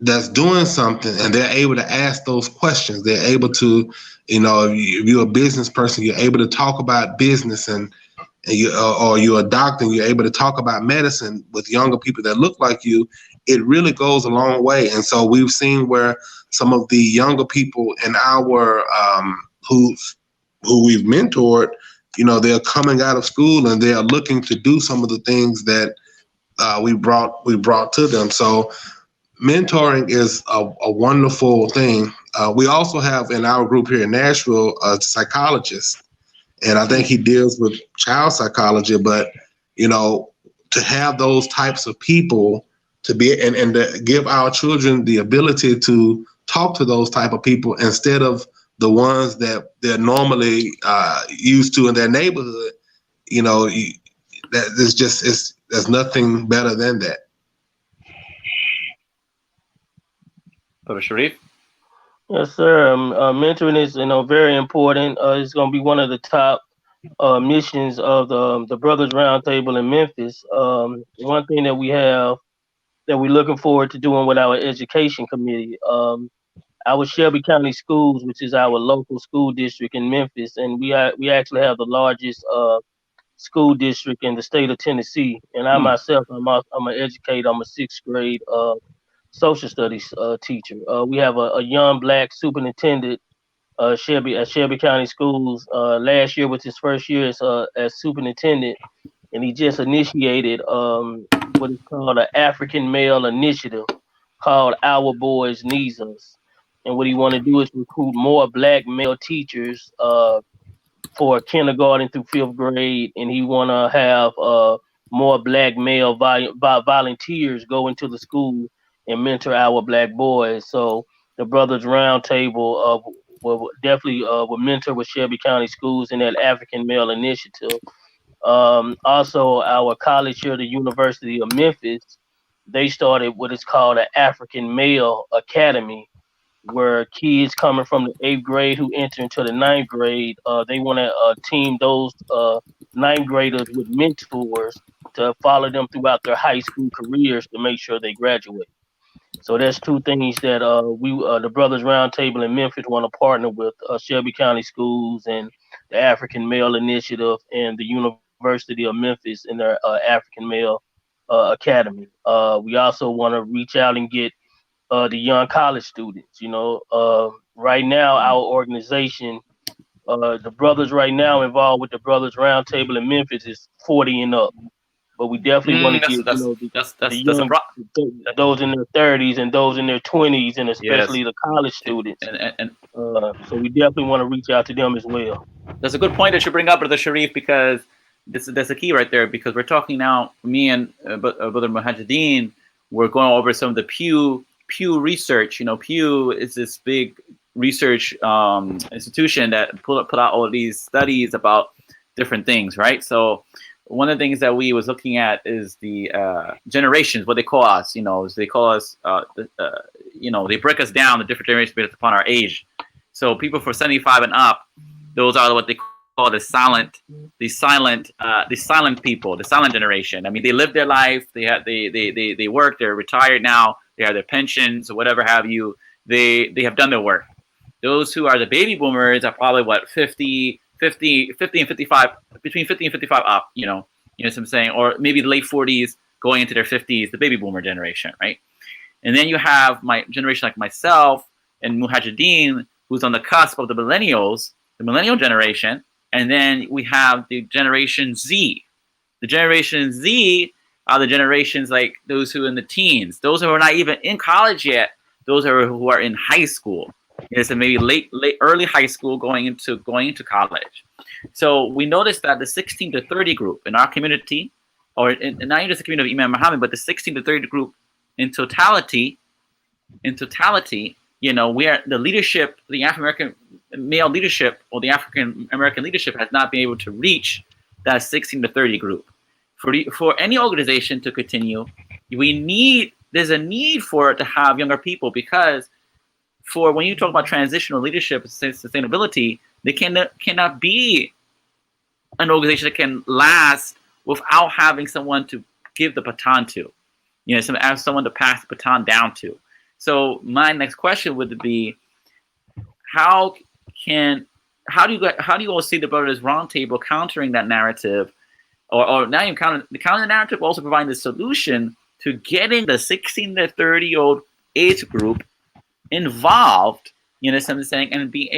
Speaker 5: that's doing something, and they're able to ask those questions, they're able to, if you're a business person, you're able to talk about business, and or you're a doctor and you're able to talk about medicine with younger people that look like you, it really goes a long way. And so we've seen where some of the younger people in our who we've mentored, they're coming out of school and they are looking to do some of the things that we brought to them. So mentoring is a wonderful thing. We also have in our group here in Nashville a psychologist, and I think he deals with child psychology. But to have those types of people to be and to give our children the ability to talk to those type of people instead of the ones that they're normally used to in their neighborhood, there's nothing better than that.
Speaker 4: Brother Sharif?
Speaker 6: Yes, sir. Mentoring is, very important. It's going to be one of the top missions of the Brothers Roundtable in Memphis. One thing that we have that we're looking forward to doing with our education committee, our Shelby County Schools, which is our local school district in Memphis, and we actually have the largest school district in the state of Tennessee. And I myself, I'm an educator. I'm a sixth grade social studies teacher. We have a young black superintendent at Shelby County Schools. Last year was his first year as superintendent, and he just initiated what is called an African Male Initiative called Our Boys Needs Us. And what he want to do is recruit more black male teachers for kindergarten through fifth grade, and he want to have more black male volunteers go into the school and mentor our black boys. So the Brothers Roundtable will definitely will mentor with Shelby County Schools in that African Male Initiative. Also, our college here, the University of Memphis, they started what is called an African Male Academy, where kids coming from the 8th grade who enter into the 9th grade, they want to team those 9th graders with mentors to follow them throughout their high school careers to make sure they graduate. So that's two things that the Brothers Roundtable in Memphis want to partner with Shelby County Schools and the African Male Initiative and the University of Memphis in their African Male Academy. We also want to reach out and get the young college students. Right now, our organization, the brothers right now involved with the Brothers Roundtable in Memphis is 40 and up. But we definitely want to get the young, those in their 30s and those in their 20s, and especially the college students. So we definitely want to reach out to them as well.
Speaker 4: That's a good point that you bring up, Brother Sharif, because that's a key right there. Because we're talking now, me and Brother Muhajiddin, we're going over some of the Pew research. Pew is this big research institution that put out all of these studies about different things, right? So one of the things that we was looking at is the generations, what they call us. They call us, they break us down the different generations based upon our age. So people for 75 and up, those are what they call the silent people, the silent generation. I mean, they lived their life. They work. They're retired now. They have their pensions or whatever have you. They have done their work. Those who are the baby boomers are probably 50 and 55, between 50 and 55 up, you know what I'm saying? Or maybe the late 40s going into their 50s, the baby boomer generation, right? And then you have my generation like myself and Mujahideen, who's on the cusp of the millennials, the millennial generation. And then we have the Generation Z. The Generation Z are the generations like those who are in the teens, those who are not even in college yet, those who are in high school. So maybe early high school going into college. So we noticed that the 16 to 30 group in our community, or not even just the community of Imam Muhammad, but the 16 to 30 group in totality, you know, where the leadership, the African American male leadership or the African American leadership has not been able to reach that 16 to 30 group. For any organization to continue, there's a need for it to have younger people, because for when you talk about transitional leadership and sustainability, they cannot be an organization that can last without having someone to give the baton to, you know, someone to pass the baton down to. So my next question would be, how do you all see the Brothers Roundtable countering that narrative, or not even countering the narrative, also providing the solution to getting the 16 to 30-year-old age group involved, you know what I'm saying, and be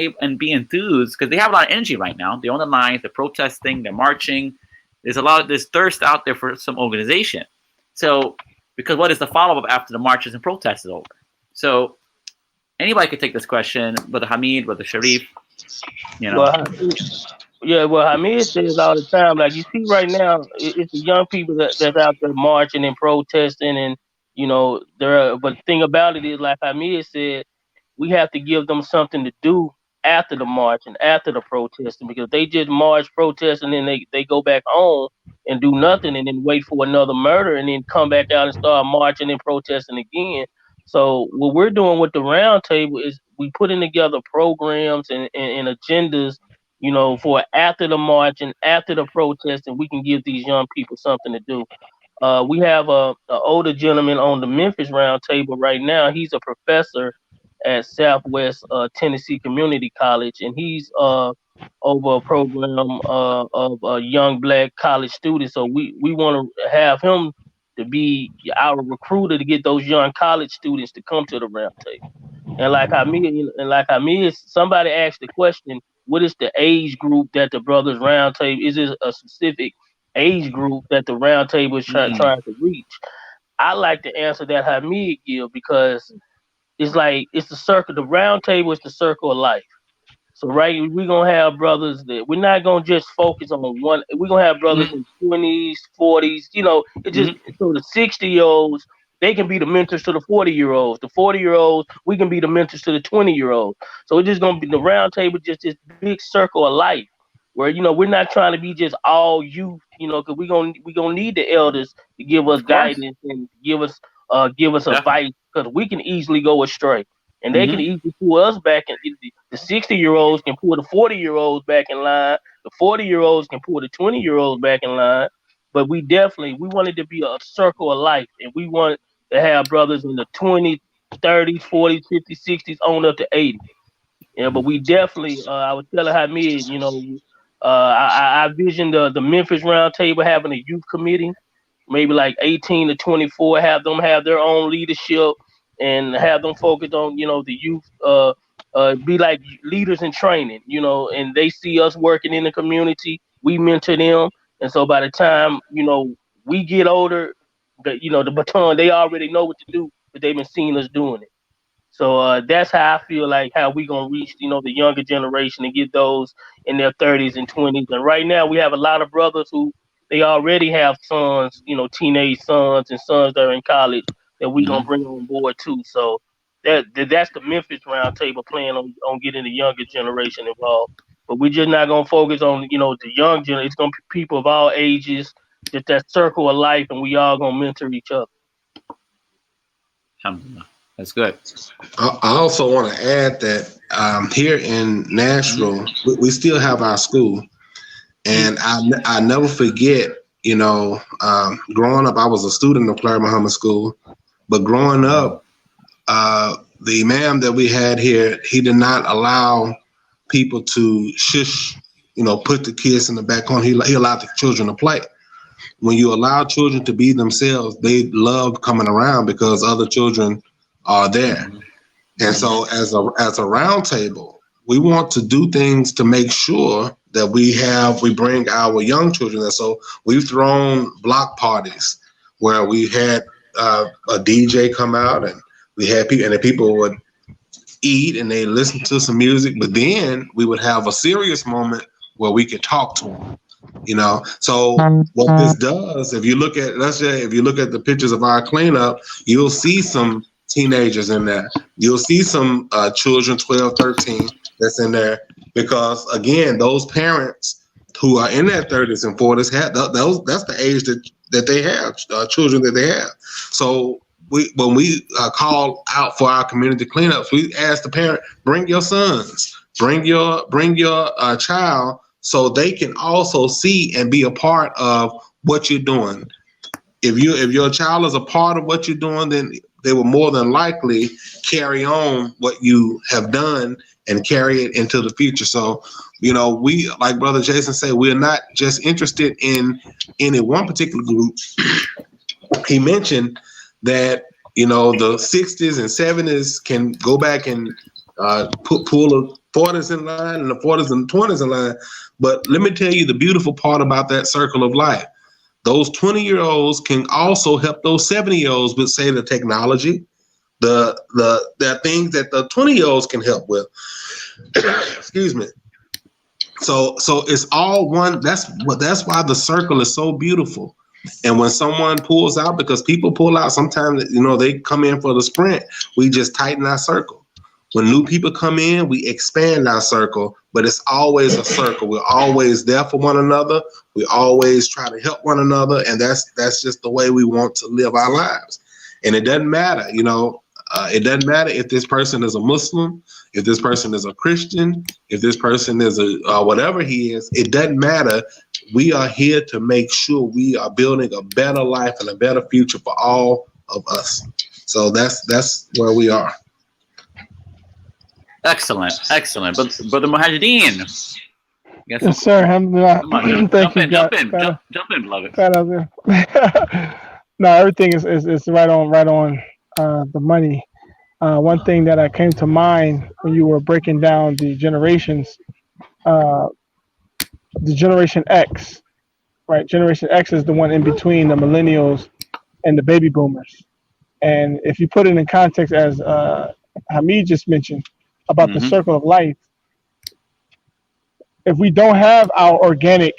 Speaker 4: enthused, because they have a lot of energy right now. They're on the lines, they're protesting, they're marching. There's thirst out there for some organization. So, because what is the follow-up after the marches and protests is over? So, anybody could take this question, Brother Hamid, Brother Sharif, you know.
Speaker 6: Well, Hamid says all the time, like, you see right now, it's the young people that's out there marching and protesting, and, you know, but the thing about it is, like Hamid said, we have to give them something to do after the march and after the protesting, because they just march, protest, and then they go back home and do nothing, and then wait for another murder, and then come back out and start marching and protesting again. So what we're doing with the roundtable is we putting together programs and agendas, you know, for after the march and after the protest, and we can give these young people something to do. We have an older gentleman on the Memphis Roundtable right now. He's a professor at Southwest Tennessee Community College, and he's over a program of young black college students. So we want to have him to be our recruiter to get those young college students to come to the roundtable. And like Hamid, somebody asked the question, what is the age group that the Brothers Roundtable, is it a specific age group that the roundtable is trying to reach? I like to answer that Hamid give, because it's like, it's the circle. The roundtable is the circle of life. So we're gonna have brothers that we're not gonna just focus on one. We're gonna have brothers in 20s, 40s. You know, it just so the 60-year-olds, they can be the mentors to the 40-year-olds. The 40-year-olds, we can be the mentors to the 20-year-olds. So it's just gonna be the roundtable, just this big circle of life, where, you know, we're not trying to be just all youth. You know, because we're gonna need the elders to give us guidance and give us advice, because we can easily go astray. And they can easily pull us back, and the 60-year-olds can pull the 40-year-olds back in line. The 40-year-olds can pull the 20-year-olds back in line. But we wanted to be a circle of life, and we want to have brothers in the 20s, 30s, 40s, 50s, 60s, on up to 80. Yeah, but we definitely, I was telling Hamid, you know, I visioned the Memphis Roundtable having a youth committee, maybe like 18 to 24, have them have their own leadership, and have them focused on, you know, the youth, be like leaders in training, you know, and they see us working in the community, we mentor them. And so by the time, you know, we get older, the baton, they already know what to do, but they've been seeing us doing it. So that's how I feel like how we going to reach, you know, the younger generation and get those in their 30s and 20s. And right now we have a lot of brothers who, they already have sons, you know, teenage sons and sons that are in college, that we gonna bring on board too. So that's the Memphis Roundtable plan on getting the younger generation involved. But we're just not gonna focus on, you know, the young generation. It's gonna be people of all ages, just that circle of life, and we all gonna mentor each other.
Speaker 4: That's good.
Speaker 5: I also want to add that here in Nashville, we still have our school, and I never forget. You know, growing up, I was a student of Clark Muhammad School, but growing up, the Imam that we had here, he did not allow people to shush, you know, put the kids in the back corner. He allowed the children to play. when you allow children to be themselves, they love coming around because other children are there. And so as a round table, we want to do things to make sure that we bring our young children. And so we've thrown block parties where we had a DJ come out, and we had people, and the people would eat and they listen to some music, but then we would have a serious moment where we could talk to them. So what this does, if you look at the pictures of our cleanup, you'll see some teenagers in there. You'll see some children 12, 13 that's in there, because again, those parents who are in their 30s and 40s have that's the age that they have, children that they have. So when we call out for our community cleanups, we ask the parent, bring your sons, bring your child, so they can also see and be a part of what you're doing. If your child is a part of what you're doing, then they will more than likely carry on what you have done and carry it into the future. So, we, like Brother Jason said, we're not just interested in any one particular group. He mentioned that, the 60s and 70s can go back and pull the 40s in line and the 40s and 20s in line. But let me tell you the beautiful part about that circle of life. Those 20-year-olds can also help those 70-year-olds with, say, the technology, the things that the 20-year-olds can help with. Excuse me. So it's all one. That's why the circle is so beautiful. And when someone pulls out, because people pull out, sometimes, they come in for the sprint, we just tighten our circle. When new people come in, we expand our circle, but it's always a circle. We're always there for one another. We always try to help one another. And that's just the way we want to live our lives. And it doesn't matter, it doesn't matter if this person is a Muslim, if this person is a Christian, if this person is a whatever he is, it doesn't matter. We are here to make sure we are building a better life and a better future for all of us. So that's where we are.
Speaker 4: Excellent. But Brother Muhajideen.
Speaker 3: Yes, sir. Alhamdulillah.
Speaker 4: Jump in, beloved.
Speaker 3: No, everything is right on the money. One thing that came to mind when you were breaking down the generations, the Generation X, right? Generation X is the one in between the millennials and the baby boomers. And if you put it in context, as Hamid just mentioned, about the circle of life, if we don't have our organic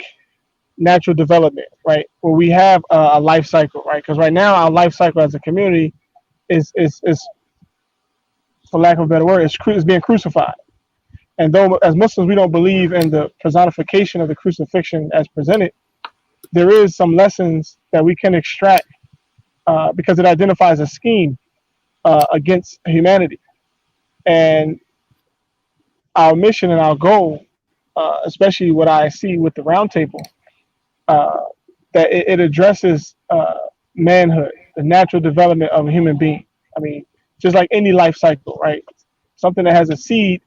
Speaker 3: natural development, right, where we have a life cycle, right, because right now our life cycle as a community is for lack of a better word, is being crucified. And though as Muslims we don't believe in the personification of the crucifixion as presented, there is some lessons that we can extract because it identifies a scheme against humanity. And our mission and our goal, especially what I see with the roundtable, that it addresses manhood, the natural development of a human being. I mean, just like any life cycle, right? Something that has a seed,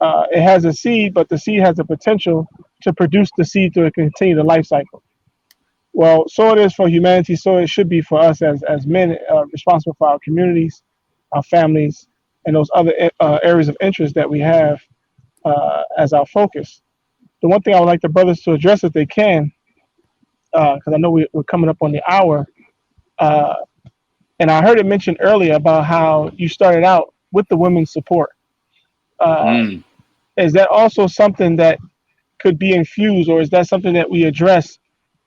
Speaker 3: it has a seed, but the seed has the potential to produce the seed to continue the life cycle. Well, so it is for humanity, so it should be for us as men responsible for our communities, our families, and those other areas of interest that we have as our focus. The one thing I would like the brothers to address if they can, because I know we're coming up on the hour, and I heard it mentioned earlier about how you started out with the women's support. Is that also something that could be infused, or is that something that we address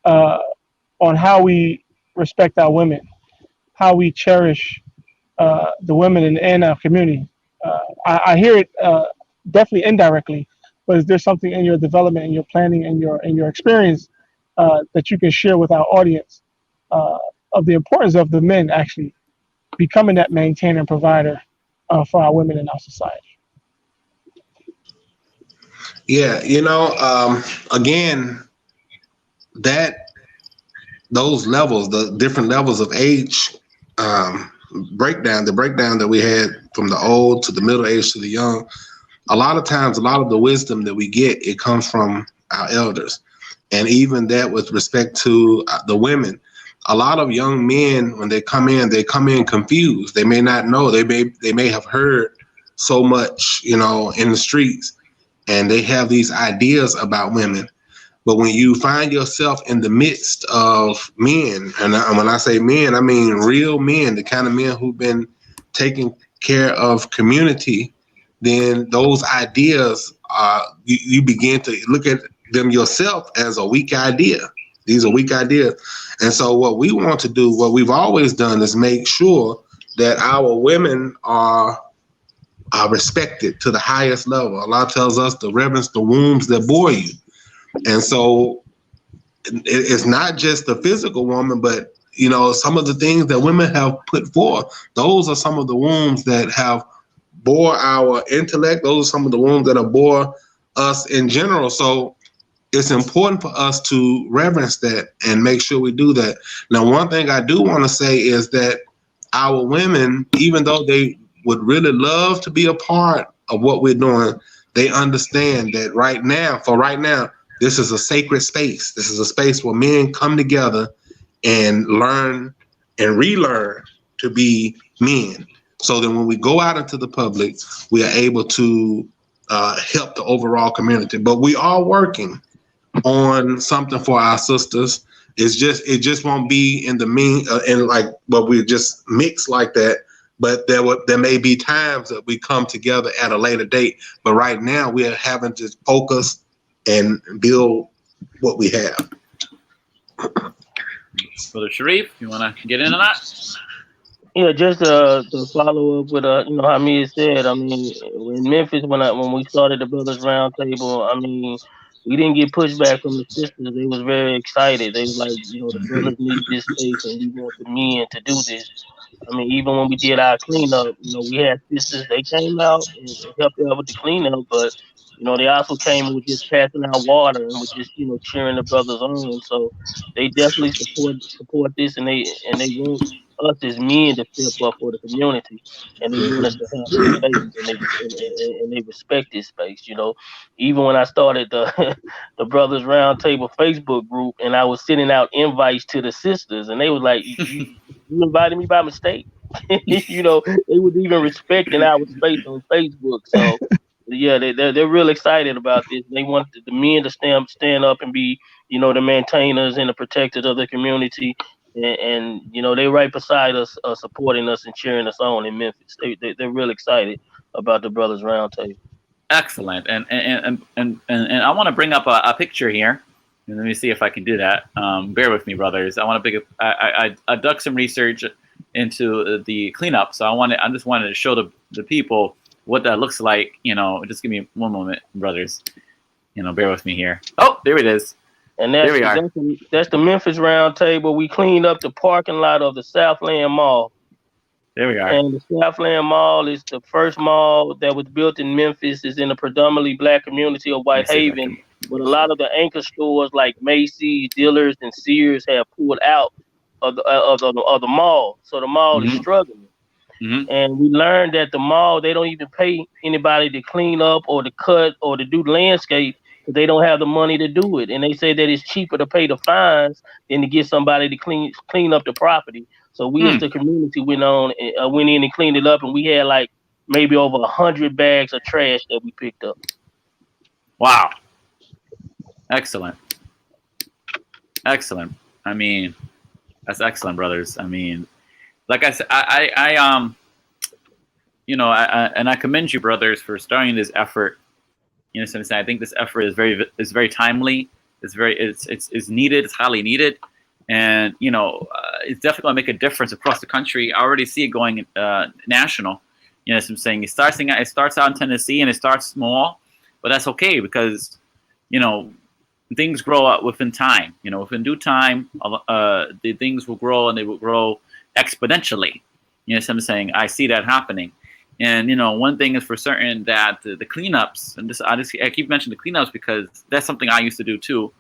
Speaker 3: on how we respect our women, how we cherish the women in our community? I hear it definitely indirectly, but is there something in your development, in your planning, in your experience that you can share with our audience of the importance of the men actually becoming that maintainer and provider for our women in our society?
Speaker 5: Yeah, again, those levels, the different levels of age breakdown, the breakdown that we had from the old to the middle age to the young, a lot of times, a lot of the wisdom that we get, it comes from our elders. And even that with respect to the women. A lot of young men, when they come in confused. They may not know. They may have heard so much, in the streets, and they have these ideas about women. But when you find yourself in the midst of men, and when I say men, I mean real men, the kind of men who've been taking care of community, then those ideas, you begin to look at them yourself as a weak idea. These are weak ideas. And so what we want to do, what we've always done, is make sure that our women are respected to the highest level. Allah tells us to reverence the wombs that bore you. And so it's not just the physical woman, but, some of the things that women have put forth, those are some of the wombs that have bore our intellect. Those are some of the wombs that have bore us in general. So it's important for us to reverence that and make sure we do that. Now, one thing I do want to say is that our women, even though they would really love to be a part of what we're doing, they understand that right now, this is a sacred space. This is a space where men come together and learn and relearn to be men. So that when we go out into the public, we are able to help the overall community. But we are working on something for our sisters. It just won't be in the but we just mix like that. But there may be times that we come together at a later date. But right now we are having to focus and build what we have.
Speaker 4: Brother Sharif, you want to get into that?
Speaker 6: Yeah, just to follow up with Hamid said. I mean, in Memphis, when we started the Brothers Roundtable, I mean, we didn't get pushback from the sisters. They was very excited. They was like, the brothers need this space, and we want the men to do this. I mean, even when we did our cleanup, we had sisters. They came out and helped out with the cleanup, but they also came and were just passing out water and were just cheering the brothers on. So they definitely support this, and they want us as men to step up for the community, and they want us to have this space, and they respect this space. Even when I started the the Brothers Roundtable Facebook group, and I was sending out invites to the sisters, and they was like, "You invited me by mistake." They was even respecting our space on Facebook. So yeah, they're real excited about this. They want the men to stand up and be the maintainers and the protectors of the community. And they're right beside us, supporting us and cheering us on in Memphis. They're real excited about the Brothers Roundtable.
Speaker 4: Excellent. And I want to bring up a picture here. And let me see if I can do that. Bear with me, brothers. I want to bring up. I dug some research into the cleanup, so I just wanted to show the people what that looks like. Just give me one moment, brothers. Bear with me here. Oh, there it is.
Speaker 6: And that's the Memphis Roundtable. We cleaned up the parking lot of the Southland Mall.
Speaker 4: There we are.
Speaker 6: And the Southland Mall is the first mall that was built in Memphis. It's in a predominantly black community of Whitehaven. But a lot of the anchor stores like Macy's, Dillard's, and Sears have pulled out of the mall. So the mall is struggling. Mm-hmm. And we learned that the mall, they don't even pay anybody to clean up or to cut or to do landscape. They don't have the money to do it, and they say that it's cheaper to pay the fines than to get somebody to clean up the property. So we as the community went in and cleaned it up, and we had like maybe over 100 bags of trash that we picked up.
Speaker 4: Wow, excellent. I mean, that's excellent, brothers. I mean, like I said, I commend you, brothers, for starting this effort. I think this effort is very timely. It's needed. It's highly needed, and it's definitely going to make a difference across the country. I already see it going national. I'm saying it starts out in Tennessee and it starts small, but that's okay because things grow up within time. Within due time, the things will grow and they will grow exponentially. I'm saying I see that happening. And one thing is for certain that the cleanups, and I keep mentioning the cleanups because that's something I used to do too,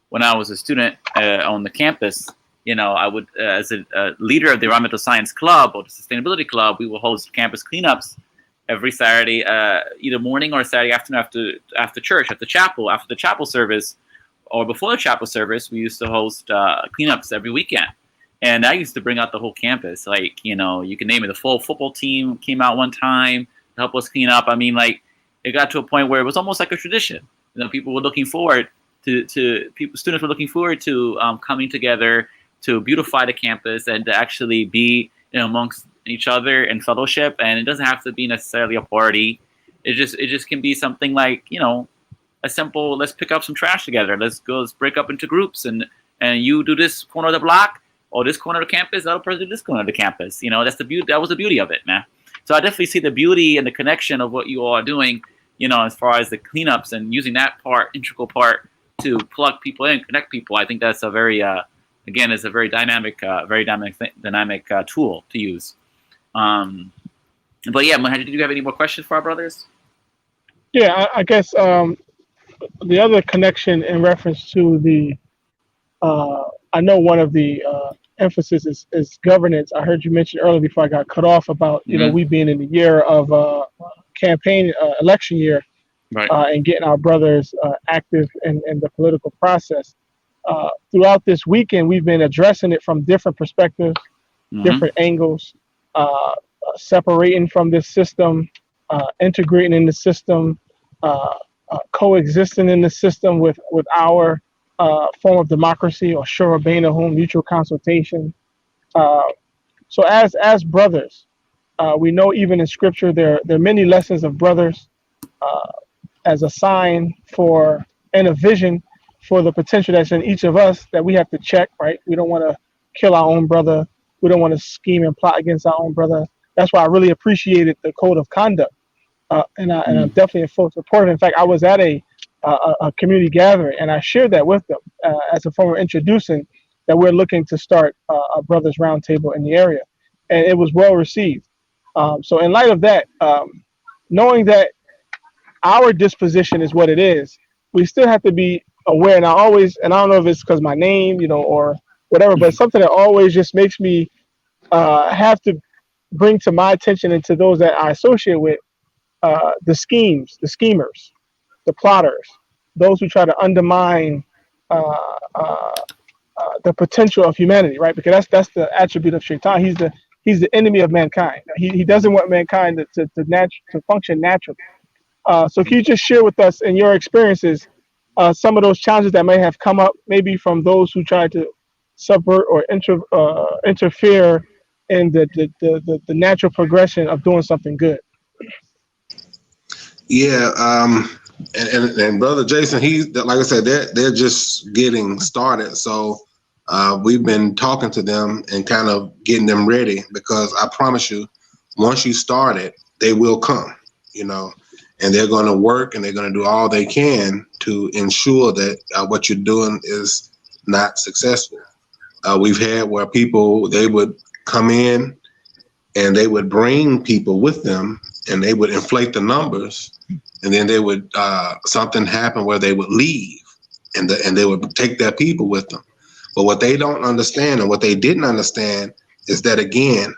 Speaker 4: when I was a student on the campus. I would, as a leader of the Environmental Science Club or the Sustainability Club, we will host campus cleanups every Saturday, either morning or Saturday afternoon after church, at the chapel, after the chapel service. or before the chapel service, we used to host cleanups every weekend. And I used to bring out the whole campus. Like, you know, you can name it. The full football team came out one time to help us clean up. I mean, like, it got to a point where it was almost like a tradition. You know, people were looking forward students were looking forward to coming together to beautify the campus and to actually be, you know, amongst each other in fellowship. And it doesn't have to be necessarily a party. It just can be something like, you know, a simple, let's pick up some trash together. Let's break up into groups and you do this corner of the block. Or this corner of the campus, the other person this corner of the campus. You know, that's the beauty. That was the beauty of it, man. So I definitely see the beauty and the connection of what you all are doing. You know, as far as the cleanups and using that integral part to plug people in, connect people. I think that's a very, again, it's a very dynamic tool to use. But yeah, Mohammed, did you have any more questions for our brothers?
Speaker 3: Yeah, I guess the other connection in reference to the, I know one of the emphasis is governance. I heard you mention earlier before I got cut off about, you know, we being in the year of campaign, election year,
Speaker 4: right,
Speaker 3: and getting our brothers active in the political process. Throughout this weekend, we've been addressing it from different perspectives, different angles, separating from this system, integrating in the system, coexisting in the system with our form of democracy, or shura bainahum, mutual consultation. So as brothers, we know even in scripture there are many lessons of brothers as a sign for and a vision for the potential that's in each of us that we have to check, right? We don't want to kill our own brother. We don't want to scheme and plot against our own brother. That's why I really appreciated the code of conduct. And I'm definitely in full support of it. In fact, I was at a community gathering, and I shared that with them as a form of introducing that we're looking to start a brothers roundtable in the area, and it was well received. So in light of that, knowing that our disposition is what it is, we still have to be aware. And I don't know if it's because my name, you know, or whatever, but it's something that always just makes me have to bring to my attention and to those that I associate with the schemers, the plotters, those who try to undermine the potential of humanity, right? Because that's the attribute of Shaitan. He's the enemy of mankind. He doesn't want mankind to function naturally. So can you just share with us in your experiences some of those challenges that may have come up, maybe from those who try to subvert or interfere in the natural progression of doing something good?
Speaker 5: Yeah, and Brother Jason, like I said, they're just getting started. So we've been talking to them and kind of getting them ready, because I promise you, once you start it, they will come, you know, and they're going to work and they're going to do all they can to ensure that what you're doing is not successful. We've had where they would come in and they would bring people with them and they would inflate the numbers, and then they would something happen where they would leave and they would take their people with them. But what they don't understand, and what they didn't understand, is that again,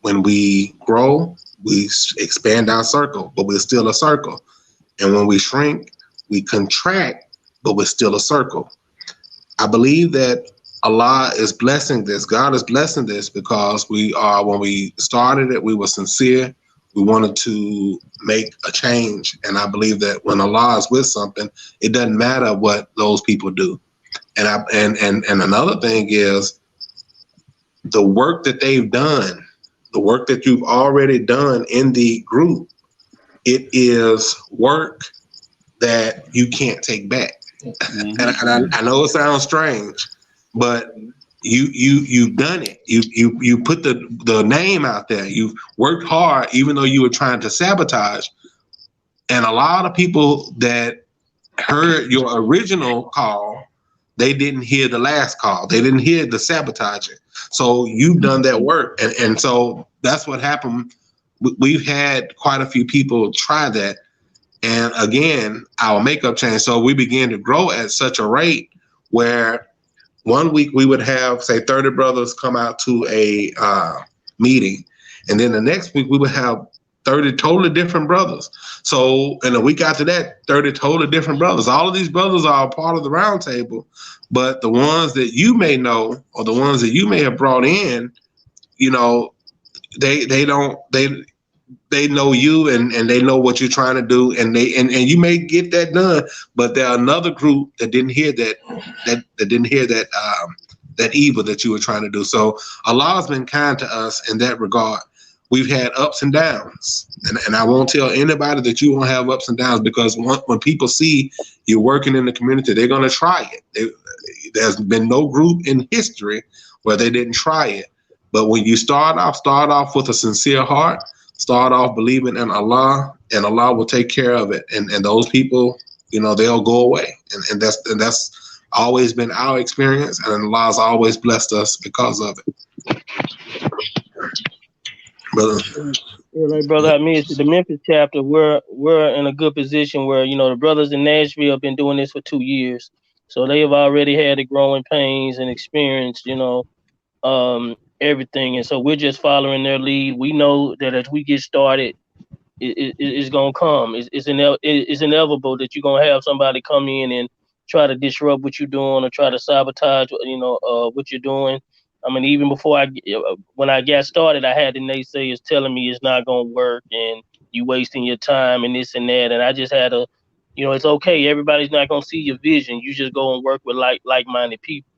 Speaker 5: when we grow, we expand our circle, but we're still a circle. And when we shrink, we contract, but we're still a circle. I believe that Allah is blessing this. God is blessing this because when we started it, we were sincere. We wanted to make a change. And I believe that when Allah is with something, it doesn't matter what those people do. And another thing is the work that they've done, the work that you've already done in the group, it is work that you can't take back. Mm-hmm. And I know it sounds strange, but you've done it. You put the name out there. You've worked hard, even though you were trying to sabotage. And a lot of people that heard your original call, they didn't hear the last call. They didn't hear the sabotaging. So you've done that work. And so that's what happened. We've had quite a few people try that. And again, our makeup changed. So we began to grow at such a rate where 1 week we would have, say, 30 brothers come out to a meeting. And then the next week we would have 30 totally different brothers. So, and a week after that, 30 totally different brothers. All of these brothers are a part of the round table, but the ones that you may know or the ones that you may have brought in, you know, they know you and they know what you're trying to do, and you may get that done, but there are another group that didn't hear that didn't hear that that evil that you were trying to do. So Allah has been kind to us in that regard. We've had ups and downs, and I won't tell anybody that you won't have ups and downs, because when people see you working in the community, they're going to try it. There's been no group in history where they didn't try it. But when you start off with a sincere heart, start off believing in Allah, and Allah will take care of it. And those people, you know, they'll go away. And that's always been our experience, and Allah's always blessed us because of it. Brother.
Speaker 6: Yeah, like Brother Hamid, the Memphis chapter, we're in a good position where, you know, the brothers in Nashville have been doing this for 2 years. So they have already had the growing pains and experienced, you know, everything. And so we're just following their lead. We know that as we get started, it's going to come. It's inevitable that you're going to have somebody come in and try to disrupt what you're doing or try to sabotage, you know, what you're doing. I mean, even before when I got started, I had the naysayers telling me it's not going to work and you wasting your time and this and that. And I just had to, you know, it's okay. Everybody's not going to see your vision. You just go and work with like-minded people.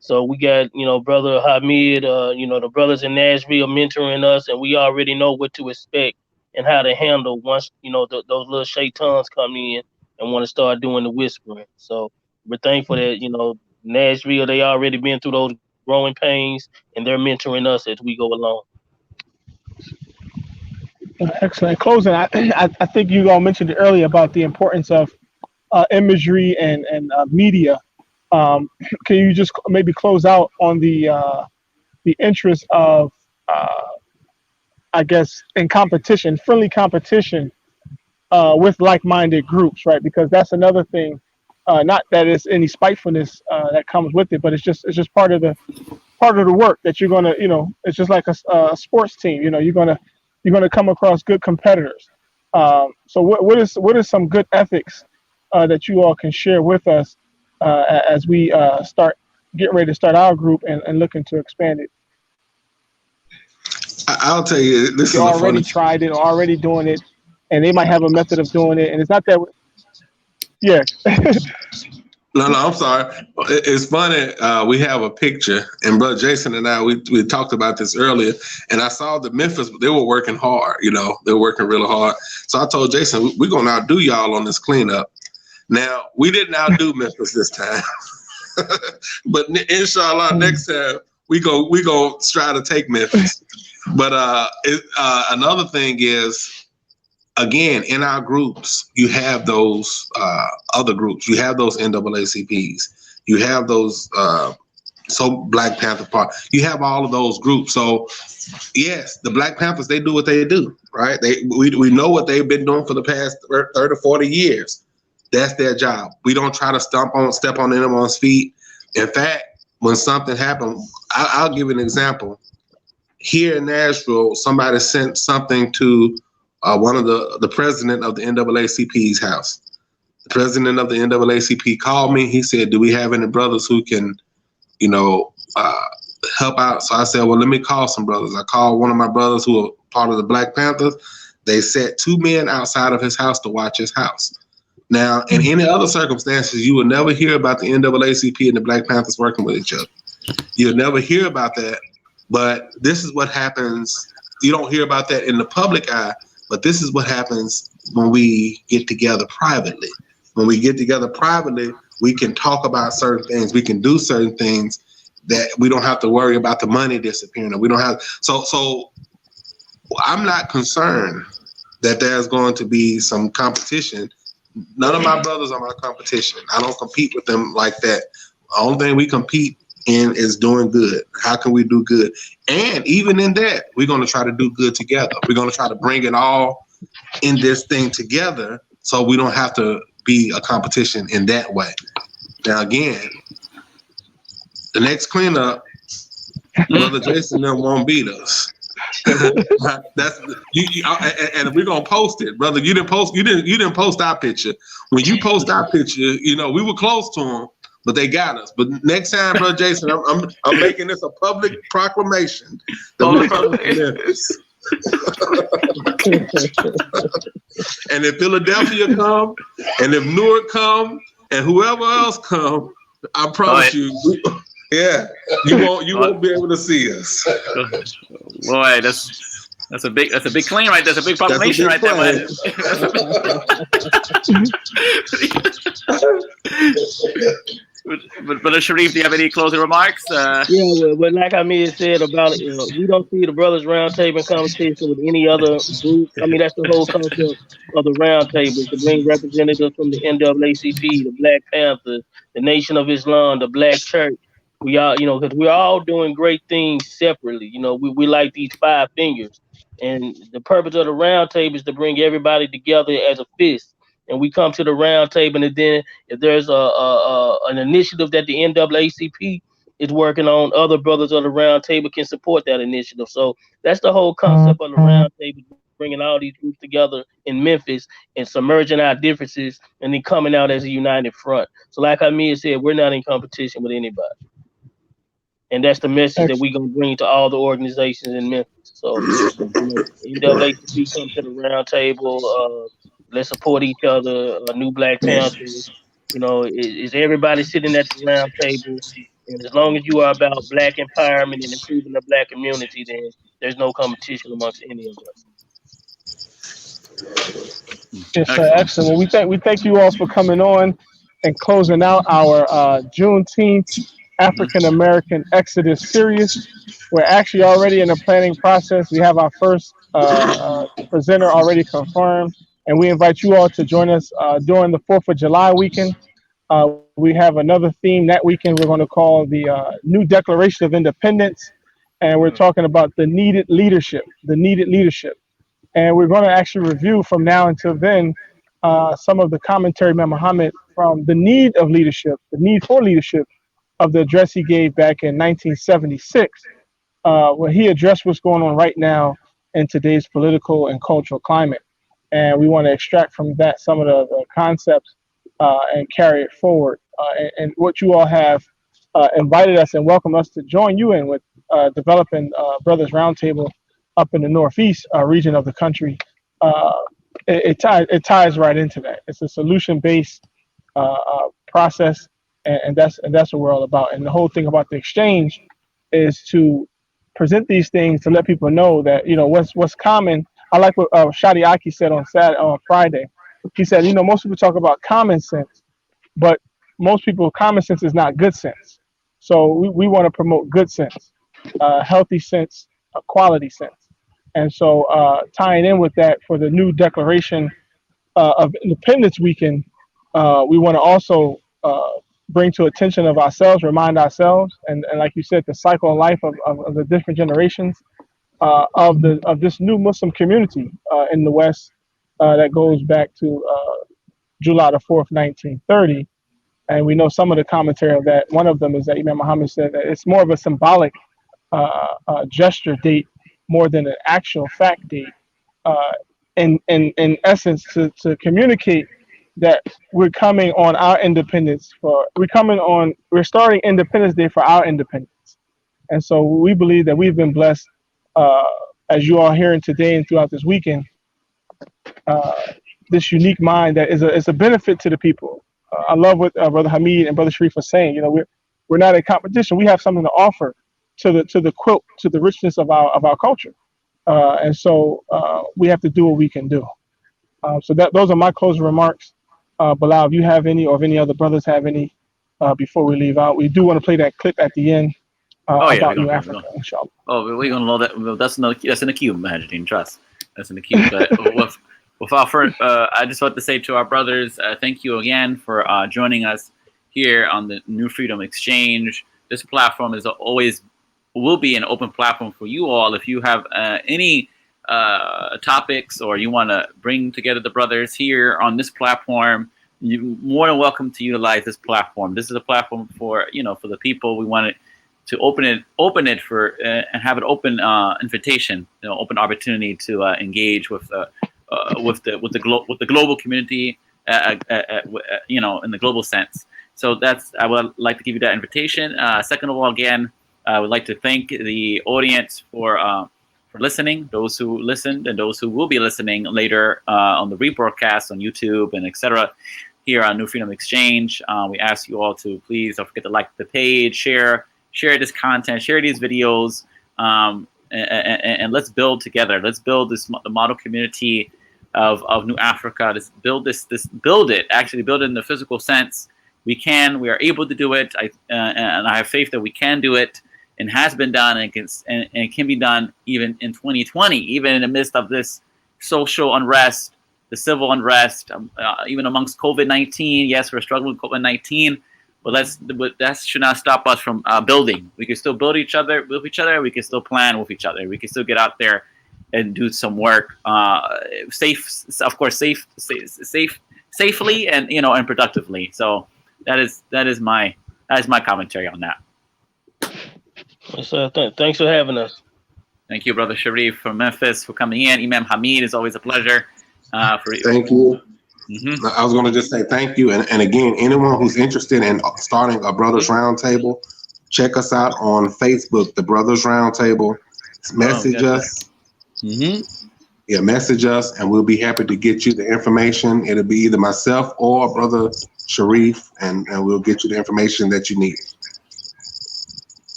Speaker 6: So we got, you know, Brother Hamid, you know, the brothers in Nashville mentoring us, and we already know what to expect and how to handle once, you know, those little shaitans come in and want to start doing the whispering. So we're thankful that, you know, Nashville, they already been through those growing pains, and they're mentoring us as we go along.
Speaker 3: Excellent. Closing, I think you all mentioned it earlier about the importance of imagery and media. Can you just maybe close out on the interest of, I guess, in competition, friendly competition with like-minded groups, right? Because that's another thing. Not that it's any spitefulness that comes with it, but it's just part of the work that you're gonna, you know, it's just like a sports team. You know, you're gonna come across good competitors. So what is some good ethics that you all can share with us as we get ready to start our group and looking to expand it?
Speaker 5: I'll tell you, this
Speaker 3: you
Speaker 5: is
Speaker 3: already tried it, already doing it, and they might have a method of doing it, and it's not that. Yeah.
Speaker 5: No, I'm sorry. It's funny. We have a picture, and Brother Jason and I, we talked about this earlier, and I saw the Memphis, they were working hard, you know, they were working really hard. So I told Jason, we're going to outdo y'all on this cleanup. Now, we didn't outdo Memphis this time, but inshallah, next time we go try to take Memphis. But another thing is, again, in our groups, you have those other groups. You have those NAACPs. You have those Black Panther Party. You have all of those groups. So, yes, the Black Panthers, they do what they do, right? We know what they've been doing for the past 30 or 40 years. That's their job. We don't try to step on anyone's feet. In fact, when something happens, I'll give an example. Here in Nashville, somebody sent something to one of the president of the NAACP's house. The president of the NAACP called me. He said, "Do we have any brothers who can, you know, help out?" So I said, "Well, let me call some brothers." I called one of my brothers who are part of the Black Panthers. They set 2 men outside of his house to watch his house. Now, in any other circumstances, you will never hear about the NAACP and the Black Panthers working with each other. You'll never hear about that. But this is what happens. You don't hear about that in the public eye. But this is what happens when we get together privately. When we get together privately, we can talk about certain things. We can do certain things that we don't have to worry about the money disappearing. Or we don't have. So I'm not concerned that there's going to be some competition. None of my brothers are my competition. I don't compete with them like that. The only thing we compete in is doing good. How can we do good? And even in that, we're going to try to do good together. We're going to try to bring it all in this thing together so we don't have to be a competition in that way. Now, again, the next cleanup, Brother Jason them won't beat us. That's and we're gonna post it, brother. You didn't post our picture. When you post our picture, we were close to them, but they got us. But next time, brother Jason, I'm making this a public proclamation that we're coming to Memphis. And if Philadelphia come, and if Newark come, and whoever else come, I promise you, you won't be able to see us.
Speaker 4: Boy, that's a big claim, right? That's a big proclamation right there, man. But Sharif, do you have any closing remarks?
Speaker 6: But like Hamid said about it, we don't see the Brothers Roundtable in competition with any other group. I mean, that's the whole concept of the Roundtable, to bring representatives from the NAACP, the Black Panthers, the Nation of Islam, the Black Church. We all, because we're all doing great things separately. We like these five fingers, and the purpose of the Roundtable is to bring everybody together as a fist. And we come to the round table, and then if there's an initiative that the NAACP is working on, other brothers of the round table can support that initiative. So that's the whole concept of the round table, bringing all these groups together in Memphis and submerging our differences and then coming out as a united front. So like Hamid said, we're not in competition with anybody. And that's the message that we're going to bring to all the organizations in Memphis. So NAACP come to the round table, let's support each other. New Black Panthers, is everybody sitting at the round table? And as long as you are about Black empowerment and improving the Black community, then there's no competition amongst any of us.
Speaker 3: Yes, sir. Excellent. Well, we thank you all for coming on and closing out our Juneteenth African American Exodus series. We're actually already in the planning process. We have our first presenter already confirmed. And we invite you all to join us during the 4th of July weekend. We have another theme that weekend we're going to call the New Declaration of Independence. And we're talking about the needed leadership. And we're going to actually review from now until then some of the commentary by Muhammad from the need of leadership, the need for leadership of the address he gave back in 1976, where he addressed what's going on right now in today's political and cultural climate. And we want to extract from that some of the concepts and carry it forward. And what you all have invited us and welcomed us to join you in with developing Brothers Roundtable up in the Northeast region of the country. It ties right into that. It's a solution-based process, and that's what we're all about. And the whole thing about the exchange is to present these things to let people know that what's common. I like what Shadi Aki said on Friday. He said, most people talk about common sense, but most people, common sense is not good sense. So we want to promote good sense, healthy sense, quality sense. And so tying in with that for the new Declaration of Independence weekend, we want to also bring to attention of ourselves, remind ourselves, and like you said, the cycle of life of the different generations of this new Muslim community in the West that goes back to July the 4th, 1930. And we know some of the commentary of that. One of them is that Imam Muhammad said that it's more of a symbolic gesture date more than an actual fact date. In essence, to communicate that we're coming on our independence we're starting Independence Day for our independence. And so we believe that we've been blessed, as you are hearing today and throughout this weekend, this unique mind that is a benefit to the people. I love what Brother Hamid and Brother Sharif are saying. We're not in competition. We have something to offer to the quilt, to the richness of our culture. And so we have to do what we can do. So those are my closing remarks. Bilal, if you have any, or if any other brothers have any, before we leave out, we do want to play that clip at the end about New Africa, inshallah.
Speaker 4: Oh, we're gonna load that. That's in the queue, Majideen. Trust. That's in the queue. But without further, I just want to say to our brothers, thank you again for joining us here on the New Freedom Exchange. This platform will be an open platform for you all. If you have any topics, or you want to bring together the brothers here on this platform, you're more than welcome to utilize this platform. This is a platform for the people. We want it open it for and have an open invitation, open opportunity to engage with the global community, in the global sense. So I would like to give you that invitation. Second of all, again, I would like to thank the audience for listening, those who listened and those who will be listening later on the rebroadcast on YouTube and etc. here on New Freedom Exchange. We ask you all to please don't forget to like the page, share this content, share these videos, and let's build together. Let's build the model community of New Africa. Let's build build it in the physical sense. We are able to do it. And I have faith that we can do it, and has been done, and it can be done even in 2020, even in the midst of this social unrest, the civil unrest, even amongst COVID-19. Yes, we're struggling with COVID-19, but that should not stop us from building. We can still build with each other. We can still plan with each other. We can still get out there and do some work, safely, and and productively. So that is my commentary on that.
Speaker 6: Yes, thanks for having us.
Speaker 4: Thank you, Brother Sharif from Memphis, for coming in. Imam Hamid, is always a pleasure.
Speaker 5: Thank you. Mm-hmm. I was going to just say thank you. And again, anyone who's interested in starting a Brothers Roundtable, check us out on Facebook, the Brothers Roundtable. Message us.
Speaker 4: Mm-hmm.
Speaker 5: Yeah, message us, and we'll be happy to get you the information. It'll be either myself or Brother Sharif, and we'll get you the information that you need.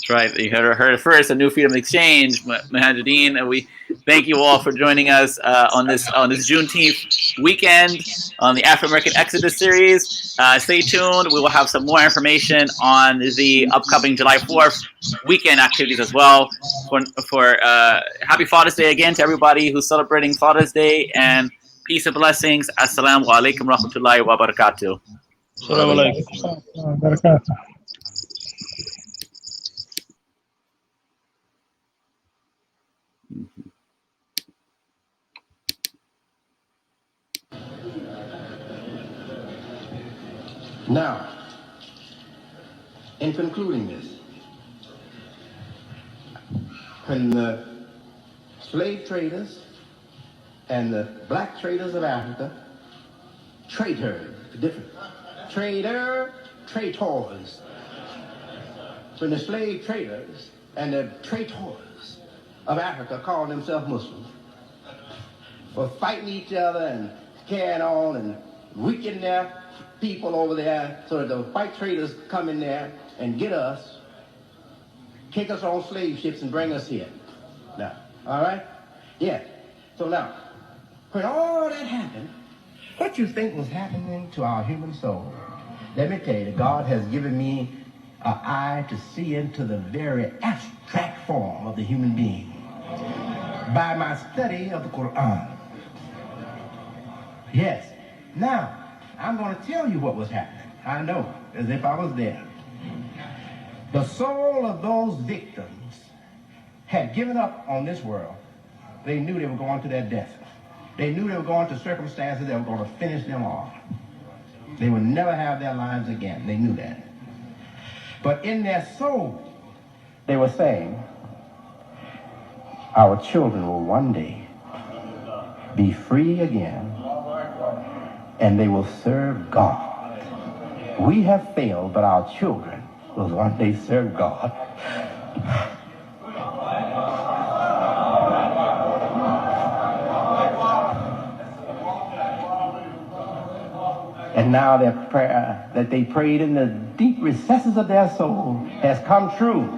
Speaker 4: That's right. You heard it first, a New Freedom Exchange, Mahadudeen, and we thank you all for joining us on this Juneteenth weekend on the Afro-American Exodus series. Stay tuned. We will have some more information on the upcoming July 4th weekend activities as well. For Happy Father's Day again to everybody who's celebrating Father's Day, and peace and blessings. Assalamu alaikum rahmatullahi wa barakatuh.
Speaker 6: Assalamu alaikum.
Speaker 7: Now, in concluding this, when the slave traders and the black traders of Africa, traitors, when the slave traders and the traitors of Africa called themselves Muslims, were fighting each other and carrying on and weakening their people over there, so that the white traders come in there and get us, take us on slave ships and bring us here. Now, all right? Yeah. So now, when all that happened, what you think was happening to our human soul? Let me tell you, God has given me an eye to see into the very abstract form of the human being by my study of the Quran. Yes. Now, I'm going to tell you what was happening. I know, as if I was there. The soul of those victims had given up on this world. They knew they were going to their death. They knew they were going to circumstances that were going to finish them off. They would never have their lives again. They knew that. But in their soul, they were saying, our children will one day be free again, and they will serve God. We have failed, but our children will one day serve God. And now their prayer that they prayed in the deep recesses of their soul has come true.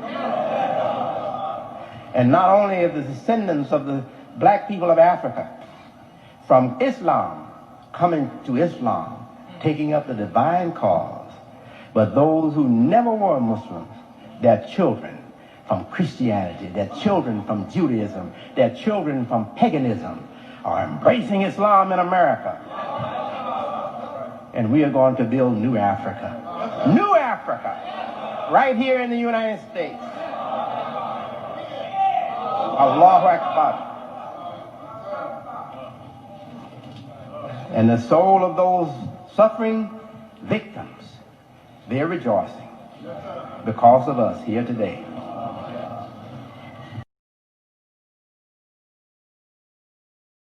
Speaker 7: And not only are the descendants of the black people of Africa from Islam coming to Islam, taking up the divine cause, but those who never were Muslims, their children from Christianity, their children from Judaism, their children from paganism are embracing Islam in America. And we are going to build New Africa. New Africa, right here in the United States. Allahu Akbar. And the soul of those suffering victims, they're rejoicing. because of us here today.